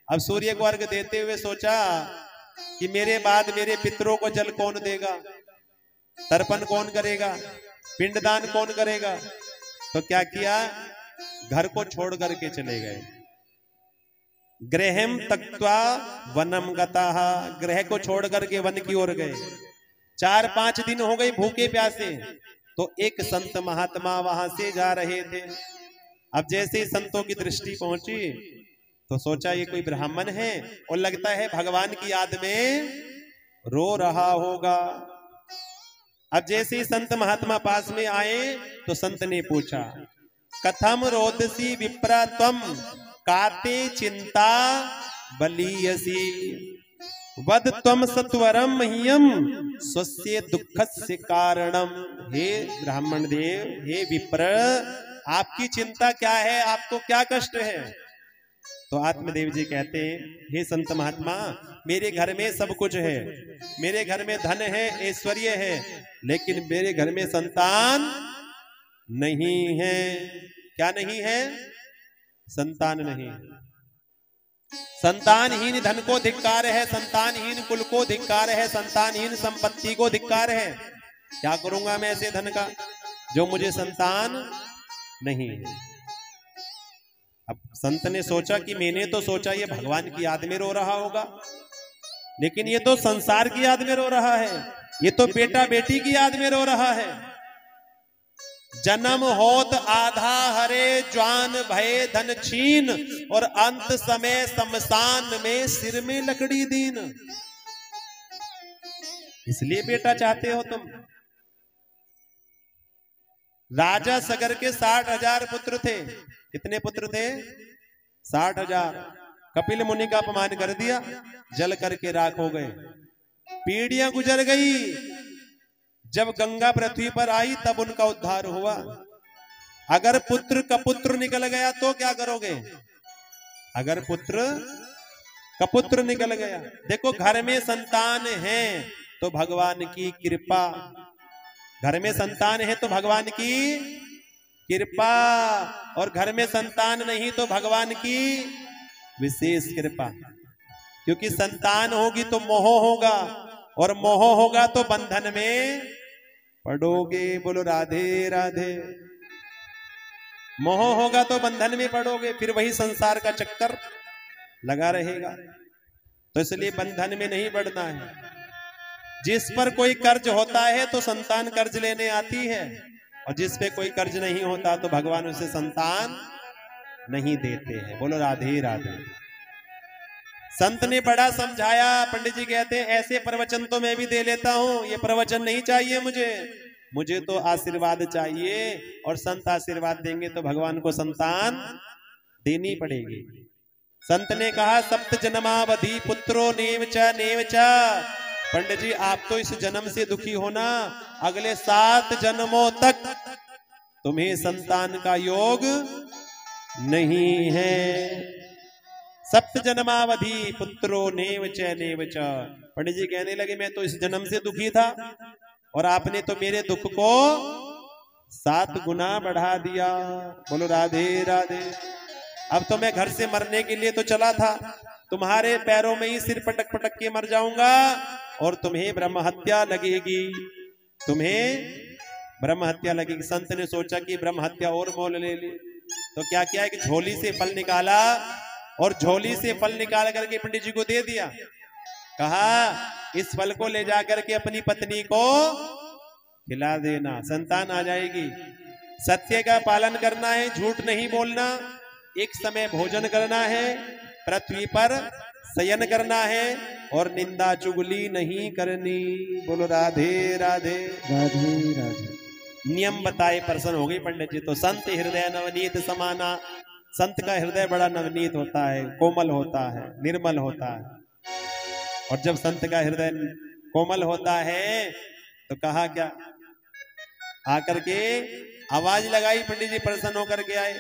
अब सूर्य को अर्घ देते हुए सोचा कि मेरे बाद मेरे पितरों को जल कौन देगा, तर्पण कौन करेगा, पिंडदान कौन करेगा। तो क्या किया, घर को छोड़ करके चले गए। गृहम तक्त्वा वनम गताः, गृह को छोड़ करके वन की ओर गए। 4-5 दिन हो गए भूखे प्यासे। तो एक संत महात्मा वहां से जा रहे थे। अब जैसे ही संतों की दृष्टि पहुंची तो सोचा ये कोई ब्राह्मण है और लगता है भगवान की याद में रो रहा होगा। अब जैसे ही संत महात्मा पास में आए तो संत ने पूछा, कथम रोदसी विप्रा त्वम काते चिंता बलीयसी वद त्वम सत्वरम मह्यम स्वस्य दुःखस्य कारणम। हे ब्राह्मण देव, हे विप्र, आपकी चिंता क्या है, आपको क्या कष्ट है। तो आत्मदेव जी कहते हैं, हे संत महात्मा, मेरे घर में सब कुछ है, मेरे घर में धन है, ऐश्वर्य है, लेकिन मेरे घर में संतान नहीं है। क्या नहीं है? संतान नहीं। संतानहीन धन को धिक्कार है, संतानहीन कुल को धिक्कार है, संतानहीन संपत्ति को धिक्कार है। क्या करूंगा मैं ऐसे धन का जो मुझे संतान नहीं है। अब संत ने सोचा कि मैंने तो सोचा ये भगवान की याद में रो रहा होगा, लेकिन ये तो संसार की याद में रो रहा है, ये तो बेटा बेटी की याद में रो रहा है। जन्म होत आधा हरे ज्वान भय धन छीन, और अंत समय शमशान में सिर में लकड़ी दीन। इसलिए बेटा चाहते हो तुम। राजा सगर के 60,000 पुत्र थे। कितने पुत्र थे? 60,000। कपिल मुनि का अपमान कर दिया, जल करके राख हो गए। पीढ़ियां गुजर गई, जब गंगा पृथ्वी पर आई तब उनका उद्धार हुआ। अगर पुत्र का पुत्र निकल गया तो क्या करोगे? अगर पुत्र का पुत्र निकल गया, देखो घर में संतान है तो भगवान की कृपा, घर में संतान है तो भगवान की कृपा, और घर में संतान नहीं तो भगवान की विशेष कृपा। क्योंकि संतान होगी तो मोह होगा, और मोह होगा तो बंधन में पड़ोगे। बोलो राधे राधे। मोह होगा तो बंधन में पड़ोगे, फिर वही संसार का चक्कर लगा रहेगा। तो इसलिए बंधन में नहीं पड़ना है। जिस पर कोई कर्ज होता है तो संतान कर्ज लेने आती है, और जिस पे कोई कर्ज नहीं होता तो भगवान उसे संतान नहीं देते हैं। बोलो राधे राधे। संत ने बड़ा समझाया। पंडित जी कहते हैं ऐसे प्रवचन तो मैं भी दे लेता हूं, ये प्रवचन नहीं चाहिए मुझे तो आशीर्वाद चाहिए, और संत आशीर्वाद देंगे तो भगवान को संतान देनी पड़ेगी। संत ने कहा सप्त जन्मावधि पुत्रो नेवच। पंडित जी आप तो इस जन्म से दुखी होना, अगले 7 जन्मों तक तुम्हें संतान का योग नहीं है। सप्त जन्मावधि पुत्रो नेवच। पंडित जी कहने लगे मैं तो इस जन्म से दुखी था, और आपने तो मेरे दुख को 7 गुना बढ़ा दिया। बोलो राधे राधे। अब तो मैं घर से मरने के लिए तो चला था, तुम्हारे पैरों में ही सिर पटक पटक के मर जाऊंगा, और तुम्हें ब्रह्म हत्या लगेगी, तुम्हें ब्रह्म हत्या लगेगी। संत ने सोचा कि ब्रह्म हत्या और मोल ले ली, तो क्या किया कि झोली से फल निकाला, और झोली से फल निकाल करके पंडित जी को दे दिया। कहा इस फल को ले जाकर के अपनी पत्नी को खिला देना, संतान आ जाएगी। सत्य का पालन करना है, झूठ नहीं बोलना, एक समय भोजन करना है, पृथ्वी पर शयन करना है, और निंदा चुगली नहीं करनी। बोलो राधे राधे राधे राधे। नियम बताए प्रसन्न हो गई पंडित जी। तो संत हृदय नवनीत समाना, संत का हृदय बड़ा नवनीत होता है, कोमल होता है, निर्मल होता है। और जब संत का हृदय कोमल होता है। तो कहा क्या, आकर के आवाज लगाई, पंडित जी प्रसन्न होकर के आए,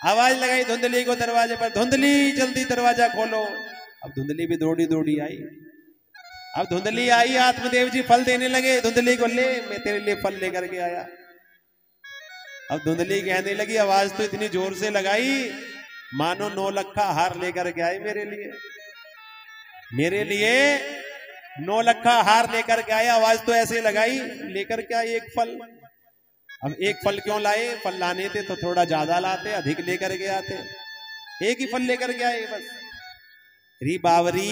आवाज लगाई धुंधली को दरवाजे पर, धुंधली जल्दी दरवाजा खोलो। अब धुंधली भी दौड़ी दौड़ी आई। अब धुंधली आई, आत्मदेव जी फल देने लगे, धुंधली को ले, मैं तेरे लिए फल लेकर के आया। अब धुंधली कहने लगी, आवाज तो इतनी जोर से लगाई मानो 9 लखा हार लेकर के आई मेरे लिए, मेरे लिए 9 लखा हार लेकर के आया। आवाज तो ऐसे लगाई, लेकर के आई एक फल। अब एक फल क्यों लाए, फल लाने थे तो थोड़ा ज्यादा लाते, अधिक लेकर के आते, एक ही फल लेकर के आए बस। री बावरी,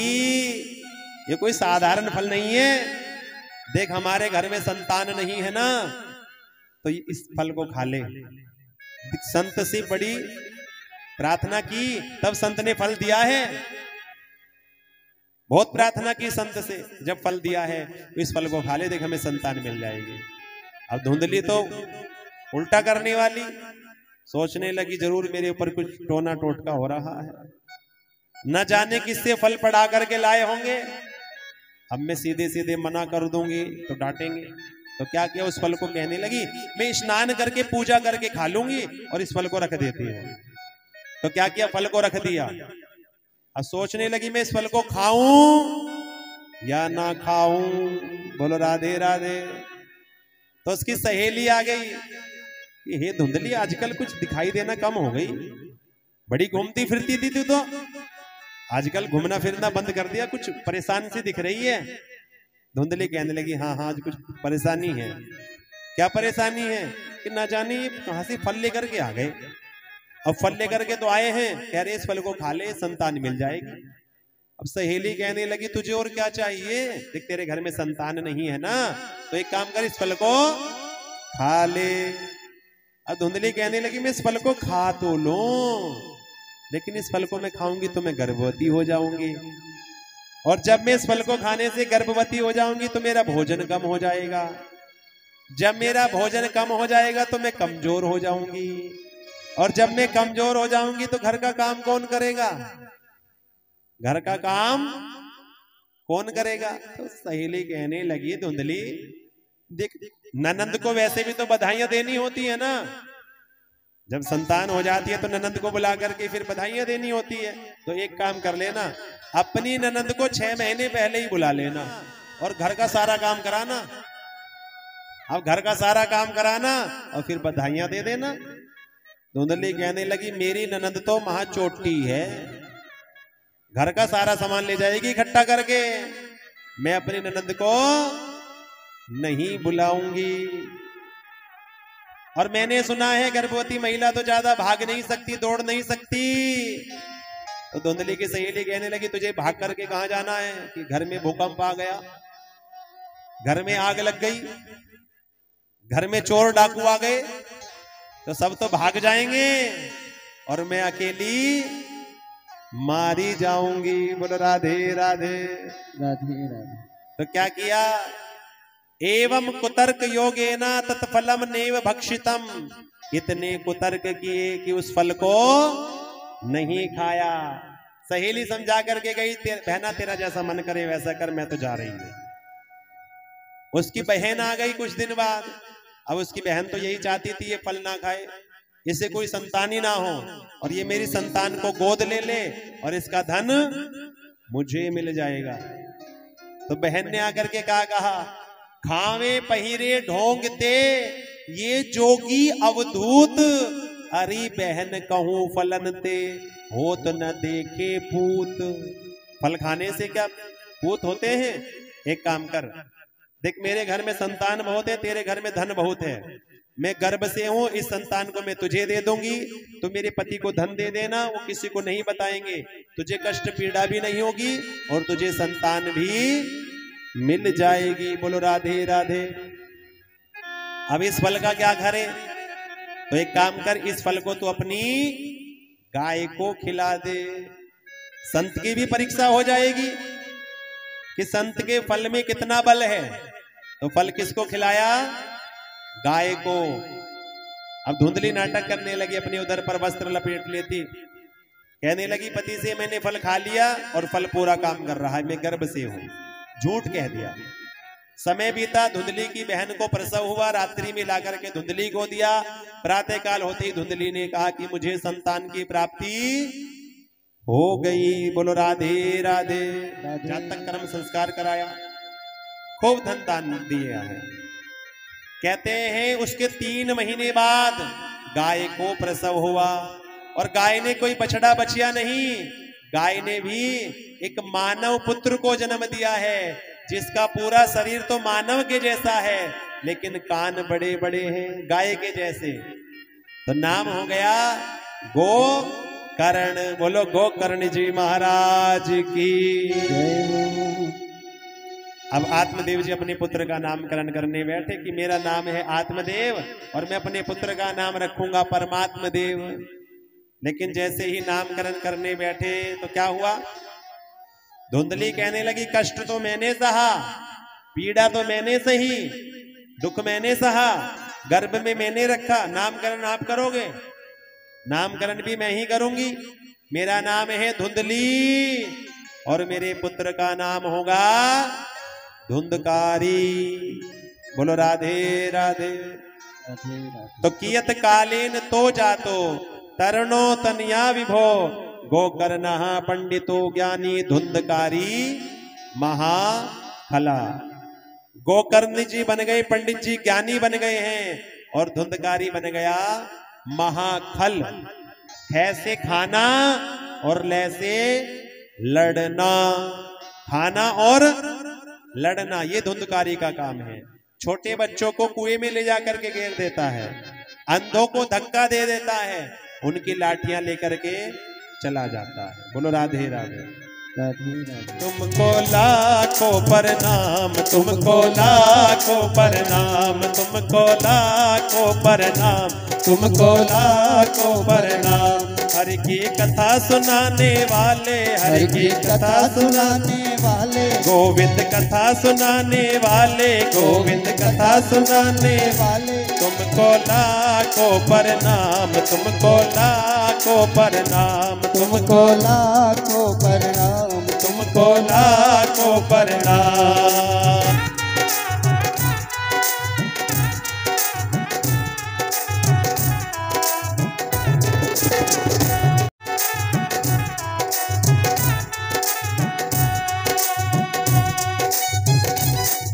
ये कोई साधारण फल नहीं है। देख हमारे घर में संतान नहीं है ना, तो इस फल को खा ले। संत से बड़ी प्रार्थना की, तब संत ने फल दिया है। बहुत प्रार्थना की संत से, जब फल दिया है तो इस फल को खा ले, देख हमें संतान मिल जाएगी। अब धुंधली तो उल्टा करने वाली, सोचने लगी जरूर मेरे ऊपर कुछ टोना टोटका हो रहा है, न जाने किससे फल पड़ा करके लाए होंगे। अब मैं सीधे सीधे मना कर दूंगी तो डांटेंगे। तो क्या किया, उस फल को कहने लगी मैं स्नान करके पूजा करके खा लूंगी और इस फल को रख देती हूँ। तो क्या किया, फल को रख दिया। अब सोचने लगी मैं इस फल को खाऊं या ना खाऊं, बोलो राधे राधे। तो उसकी सहेली आ गई, हे धुंधली आजकल कुछ दिखाई देना कम हो गई, बड़ी घूमती फिरती थी तू, तो आजकल घूमना फिरना बंद कर दिया, कुछ परेशान सी दिख रही है। धुंधली कहने लगी हाँ हाँ आज कुछ परेशानी है। क्या परेशानी है, कि ना जाने कहां से फल लेकर के आ गए। अब फल लेकर के तो आए हैं, कह रहे इस फल को खा ले संतान मिल जाएगी। अब सहेली कहने लगी तुझे और क्या चाहिए, देख तेरे घर में संतान नहीं है ना, तो एक काम कर इस फल को खा ले। अब धुंधली कहने लगी मैं इस फल को खा तो लूं, लेकिन इस फल को मैं खाऊंगी तो मैं गर्भवती हो जाऊंगी, और जब मैं इस फल को खाने से गर्भवती हो जाऊंगी तो मेरा भोजन कम हो जाएगा, जब मेरा भोजन कम हो जाएगा तो मैं कमजोर हो जाऊंगी, और जब मैं कमजोर हो जाऊंगी तो घर का काम कौन करेगा, घर का काम कौन करेगा। तो सहेली कहने लगी धुंधली देख ननंद को वैसे भी तो बधाइयां देनी होती है ना, जब संतान हो जाती है तो ननंद को बुला करके फिर बधाइयां देनी होती है। तो एक काम कर लेना, अपनी ननंद को 6 महीने पहले ही बुला लेना और घर का सारा काम कराना। अब घर का सारा काम कराना और फिर बधाइयां दे देना। धुंधली कहने लगी मेरी ननंद तो महाचोटी है, घर का सारा सामान ले जाएगी इकट्ठा करके, मैं अपनी ननंद को नहीं बुलाऊंगी। और मैंने सुना है गर्भवती महिला तो ज्यादा भाग नहीं सकती, दौड़ नहीं सकती। तो धुंधली की सहेली कहने लगी तुझे भाग करके कहां जाना है, कि घर में भूकंप आ गया, घर में आग लग गई, घर में चोर डाकू आ गए तो सब तो भाग जाएंगे और मैं अकेली मारी जाऊंगी। बोलो राधे राधे राधे राधे। तो क्या किया, एवं कुतर्क योगेना तत्फलम नेव भक्षितम, इतने कुतर्क किए कि उस फल को नहीं खाया। सहेली समझा करके गई बहना तेरा जैसा मन करे वैसा कर, मैं तो जा रही हूं। उसकी बहन आ गई कुछ दिन बाद। अब उसकी बहन तो यही चाहती थी ये फल ना खाए, इससे कोई संतान ही ना हो, और ये मेरी संतान को गोद ले ले और इसका धन मुझे मिल जाएगा। तो बहन ने आकर के कहा खावे पहिरे ढोंगते ये जोगी अवधूत, अरे बहन कहूं फलन ते होत न देखे पूत। फल खाने से क्या पूत होते हैं? एक काम कर, देख मेरे घर में संतान बहुत है, तेरे घर में धन बहुत है, मैं गर्भ से हूं, इस संतान को मैं तुझे दे दूंगी, तो मेरे पति को धन दे देना, वो किसी को नहीं बताएंगे, तुझे कष्ट पीड़ा भी नहीं होगी और तुझे संतान भी मिल जाएगी। बोलो राधे राधे। अब इस फल का क्या करे, तो एक काम कर, इस फल को तू अपनी गाय को खिला दे। संत की भी परीक्षा हो जाएगी कि संत के फल में कितना बल है। तो फल किसको खिलाया? गाय को। अब धुंधली नाटक करने लगी, अपने उधर पर वस्त्र लपेट लेती, कहने लगी पति से मैंने फल खा लिया और फल पूरा काम कर रहा है, मैं गर्भ से हूं, झूठ कह दिया। समय बीता, धुंधली की बहन को प्रसव हुआ, रात्रि में लाकर के धुंधली को दिया। प्रातः काल होते ही धुंधली ने कहा कि मुझे संतान की प्राप्ति हो गई। बोलो राधे राधे। जातक कर्म संस्कार कराया, खूब धन दान दिया है। कहते हैं उसके 3 महीने बाद गाय को प्रसव हुआ, और गाय ने कोई बछड़ा बछिया नहीं, गाय ने भी एक मानव पुत्र को जन्म दिया है, जिसका पूरा शरीर तो मानव के जैसा है, लेकिन कान बड़े बड़े हैं गाय के जैसे। तो नाम हो गया गोकर्ण। बोलो गोकर्ण जी महाराज की। अब आत्मदेव जी अपने पुत्र का नामकरण करने बैठे कि मेरा नाम है आत्मदेव और मैं अपने पुत्र का नाम रखूंगा परमात्म देव। लेकिन जैसे ही नामकरण करने बैठे तो क्या हुआ? धुंधली कहने लगी कष्ट तो मैंने सहा, पीड़ा तो मैंने सही, दुख मैंने सहा, गर्भ में मैंने रखा, नामकरण आप करोगे? नामकरण भी मैं ही करूंगी। मेरा नाम है धुंधली और मेरे पुत्र का नाम होगा धुंधकारी। बोलो राधे राधे। तो कियत कालीन तो जातो तरणो तनिया विभो, गोकर्ण पंडितो ज्ञानी धुंधकारी महाखला। गोकर्ण जी बन गए पंडित जी, ज्ञानी बन गए हैं, और धुंधकारी बन गया महाखल। ऐसे खाना और लैसे लड़ना, खाना और लड़ना, ये धुंधकारी का काम है। छोटे बच्चों को कुएं में ले जाकर के घेर देता है, अंधों को धक्का दे देता है, उनकी लाठियां लेकर के चला जाता है। बोलो राधे राधे। तुमको लाखों प्रणाम, तुमको लाखों प्रणाम, तुमको लाखों प्रणाम, तुमको लाखों प्रणाम। हरि की कथा सुनाने वाले, हरि की कथा सुनाने वाले, गोविंद कथा सुनाने वाले, गोविंद कथा सुनाने वाले। तुमको लाखों प्रणाम, तुमको लाखों प्रणाम, तुमको लाखों प्रणाम, तुमको लाखों प्रणाम।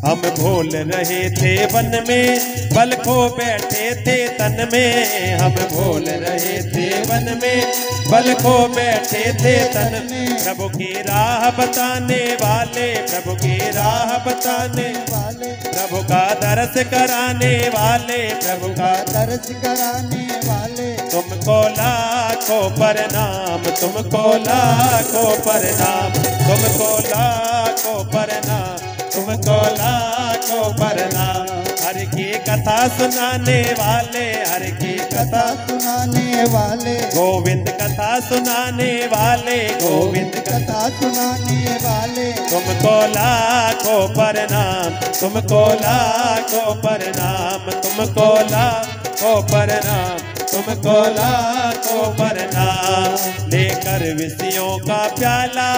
हम भूल रहे थे वन में, बल खो बैठे थे तन में। हम भूल रहे थे वन में, बल खो बैठे थे तन में। प्रभु की राह बताने वाले, प्रभु की राह बताने वाले, प्रभु का दर्श कराने वाले, प्रभु का दर्श कराने वाले। तुमको लाखों प्रणाम, तुमको लाखों प्रणाम, तुमको लाखों प्रणाम, तुमको लाखों प्रणाम। हरि की कथा सुनाने वाले, हरि की कथा सुनाने वाले, गोविंद कथा सुनाने वाले, गोविंद कथा सुनाने वाले। तुमको लाखों प्रणाम, तुमको लाखों प्रणाम, तुमको लाखों प्रणाम, तुमको लाखों प्रणाम। लेकर विषयों का प्याला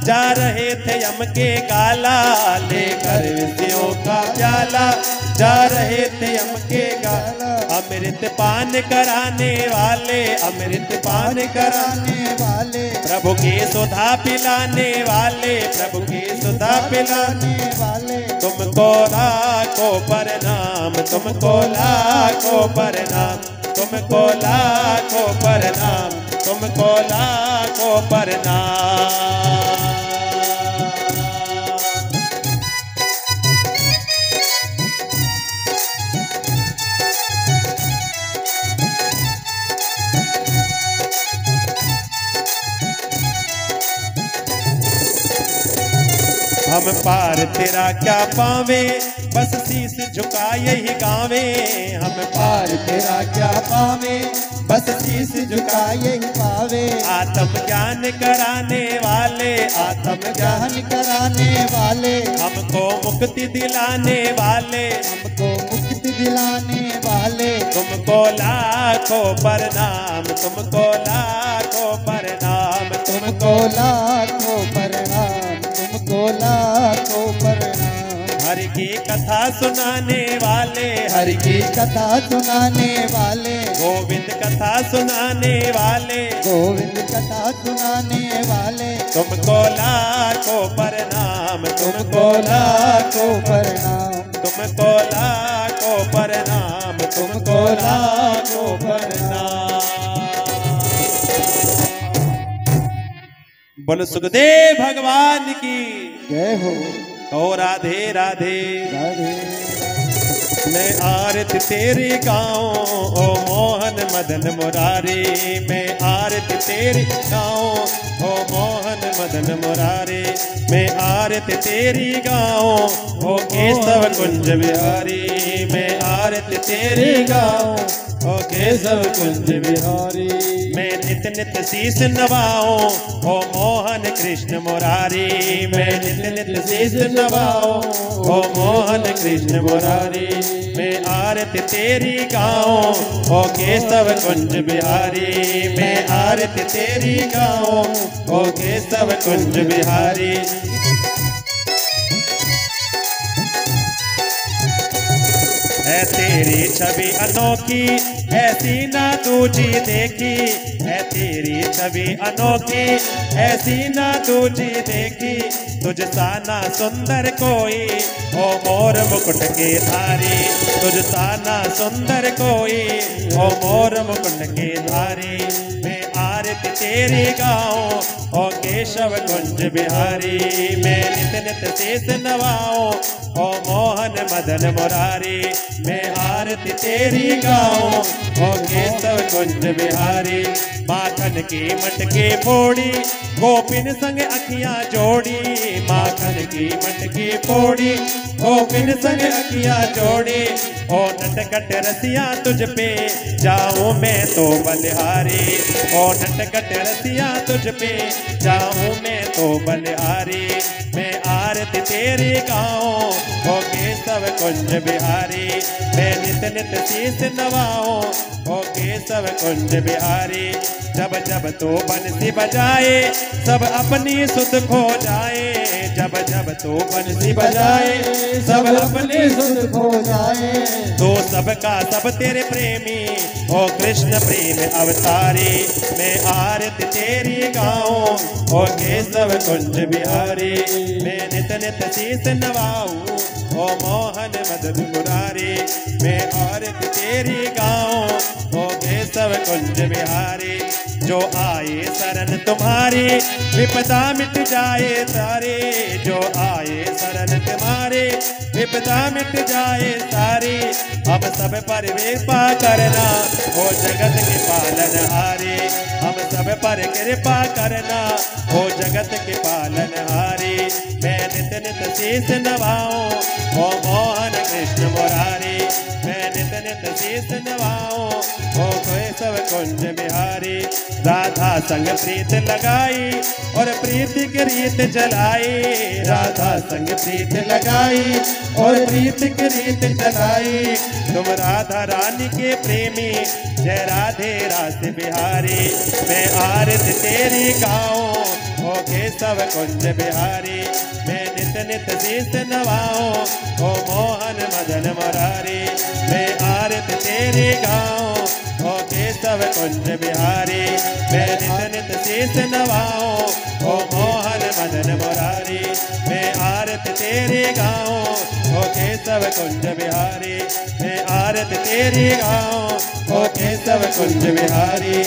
जा रहे थे यम के गाला, लेकर विषयों का प्याला जा रहे थे यम के गाला। अमृत पान कराने वाले, अमृत पान कराने वाले, प्रभु की सुधा पिलाने वाले, प्रभु की सुधा पिलाने वाले। तुमको लाखों प्रणाम, तुमको लाखों प्रणाम, तुमको लाखों प्रणाम, तुमको लाखों प्रणाम। हम पार तेरा क्या पावे, बस शीश झुका यही गावे। हम पार तेरा क्या पावे, बस शीश झुका यही पावे। आत्म ज्ञान कराने वाले, आत्म ज्ञान कराने वाले, हमको मुक्ति दिलाने वाले, हमको मुक्ति दिलाने वाले। तुमको लाखों प्रणाम, तुमको लाखों प्रणाम, तुमको लाखों प्रणाम, तुमको लाखों प्रणाम। हरि की कथा सुनाने वाले, हरि की कथा सुनाने वाले, गोविंद कथा सुनाने वाले, गोविंद कथा सुनाने वाले, तुमको लाखों प्रणाम, तुमको लाखों प्रणाम, तुमको लाखों प्रणाम, तुमको लाखों प्रणाम। बोलो सुखदेव भगवान की जय हो। ओ राधे राधे राधे मैं आरती तेरी गाऊं, ओ मोहन मदन मुरारी, मैं आरती तेरी गाऊं, ओ मोहन मदन मुरारी, मैं आरती तेरी गाऊं, ओ केशव कुंज बिहारी, मैं आरती तेरी गाऊं, ओ केशव कुंज बिहारी, मैं नित नित शीस नवाऊं, ओ मोहन कृष्ण मुरारी, मैं नित नित शीस नवाऊं, ओ मोहन कृष्ण मुरारी, मैं आरती तेरी गाऊं, ओ केशव कुंज बिहारी, मैं आरती तेरी गाऊं, ओ केशव कुंज बिहारी। है तेरी छवि अनोखी, ऐसी ना दूजी देखी, है तेरी छवि अनोखी, ऐसी ना दूजी देखी, तुझ सा ना सुंदर कोई, ओ मोर मुकुट के धारी, तुझ सा ना सुंदर कोई, ओ मोर मुकुट के धारी, मैं आरती तेरी गाऊं, ओ केशव कुंज बिहारी, मैं नित नित शीस नवाऊं, ओ मोहन मदन मुरारी, मैं आरती तेरी गाऊं, ओ केशव कुंज बिहारी। माखन की मटकी फोड़ी, गोपिन संग अखियां जोड़ी, माखन की मटकी फोड़ी, गोपिन संग अखियां जोड़ी, ओ नटखट रसिया तुझ पे जाऊं मैं तो बलिहारी, ओ नटखट रसिया तुझ पे जाऊं मैं तो बलिहारी, मैं आरती तेरी गाऊं, ओ केशव कुंज बिहारी, मैं नित नित शीस नवाऊं, ओ केशव कुंज बिहारी। जब जब तो बंसी बजाए सब अपनी सुध खो जाए, जब जब तो बंसी बजाए सब अपनी सुध खो जाए, तो सबका सब तेरे प्रेमी, ओ कृष्ण प्रेम अवतारी, मैं आरती तेरी गाऊं, ओ केशव कुंज बिहारी, मैं नित नित शीस नवाऊं, ओ मोहन मदन मुरारी, मैं आरती तेरी गाऊं, ओ केशव कुंज बिहारी। जो आए शरण तुम्हारी विपदा मिट जाए सारे, जो आए शरण तुम्हारे विपदा मिट जाए सारी, हम सब पर कृपा करना, ओ जगत के पालनहारी, हम सब पर कृपा करना, ओ जगत के पालनहारी, मैं नित नित शीस नवाऊं, ओ मोहन कृष्ण मुरारी, मैं नित नित शीस नवाऊं, ओ केशव कुंज बिहारी। राधा संग प्रीत लगाई और प्रीति की रीत जलाई, राधा संग प्रीत लगाई और प्रीति की रीत जलाई, तुम राधा रानी के प्रेमी, जय राधे रास बिहारी, मैं आरती तेरी गाऊं, ओ केशव कुंज बिहारी, मैं नित नित शीस नवाऊं, ओ मोहन मदन मुरारी, मैं आरती तेरी गाऊं, ओ केशव कुंज बिहारी, मैं नित नित शीस नवाऊं, ओ मोहन मदन मुरारी, मैं आरती तेरी गाऊं, ओ केशव कुंज बिहारी, मैं आरती तेरी गाऊं, ओ केशव कुंज बिहारी।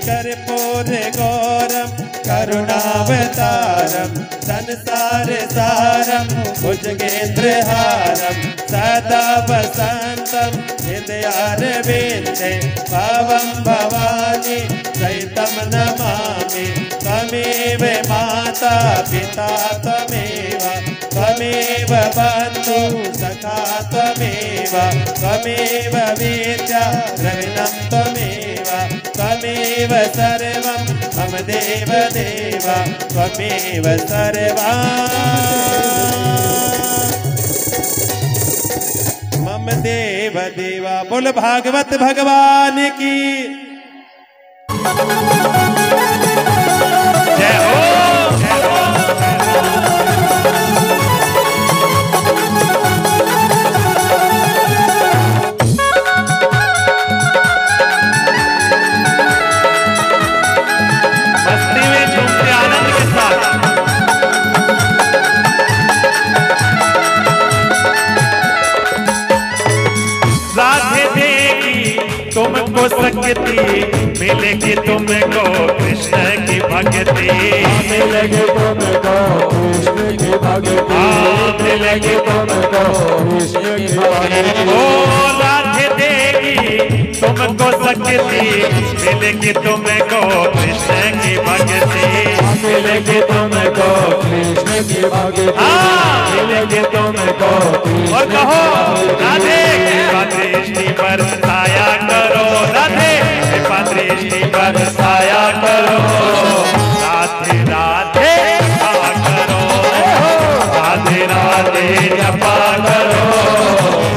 कर्पूर गौरम करुणावतारम संसार सारम भुजगेन्द्रहारम सदा वसंतम हृदयारविंदे भवं भवानी सहितं नमामि, त्वमेव माता पिता त्वमेव, त्वमेव बन्धु सखा त्वमेव, त्वमेव विद्या द्रविणं त्वमेव, त्वमेव सर्वं मम देव देव, त्वमेव सर्वं मम देव देवा। बोल भागवत भगवान की जय हो, जय हो, जय हो। राधे देगी तुमको शक्ति, मिलेगी तुमको कृष्ण की भक्ति, मिलेगी तुमको कृष्ण की भक्ति, मिलेगी तुमको कृष्ण की भक्ति। ओ राधे देगी तुमको शक्ति, मिलेगी तुमको कृष्ण की भक्ति, मिलेगी तुमको कृष्ण की भक्ति, मिलेगी तुमको और कहो राधे कृपा दृष्टि बरसाया करो, राधे कृपा दृष्टि बरसाया करो, राधे राधे जपा करो, राधे राधे जपा करो,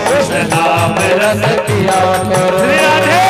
कृष्ण नाम रस किया करो, राधे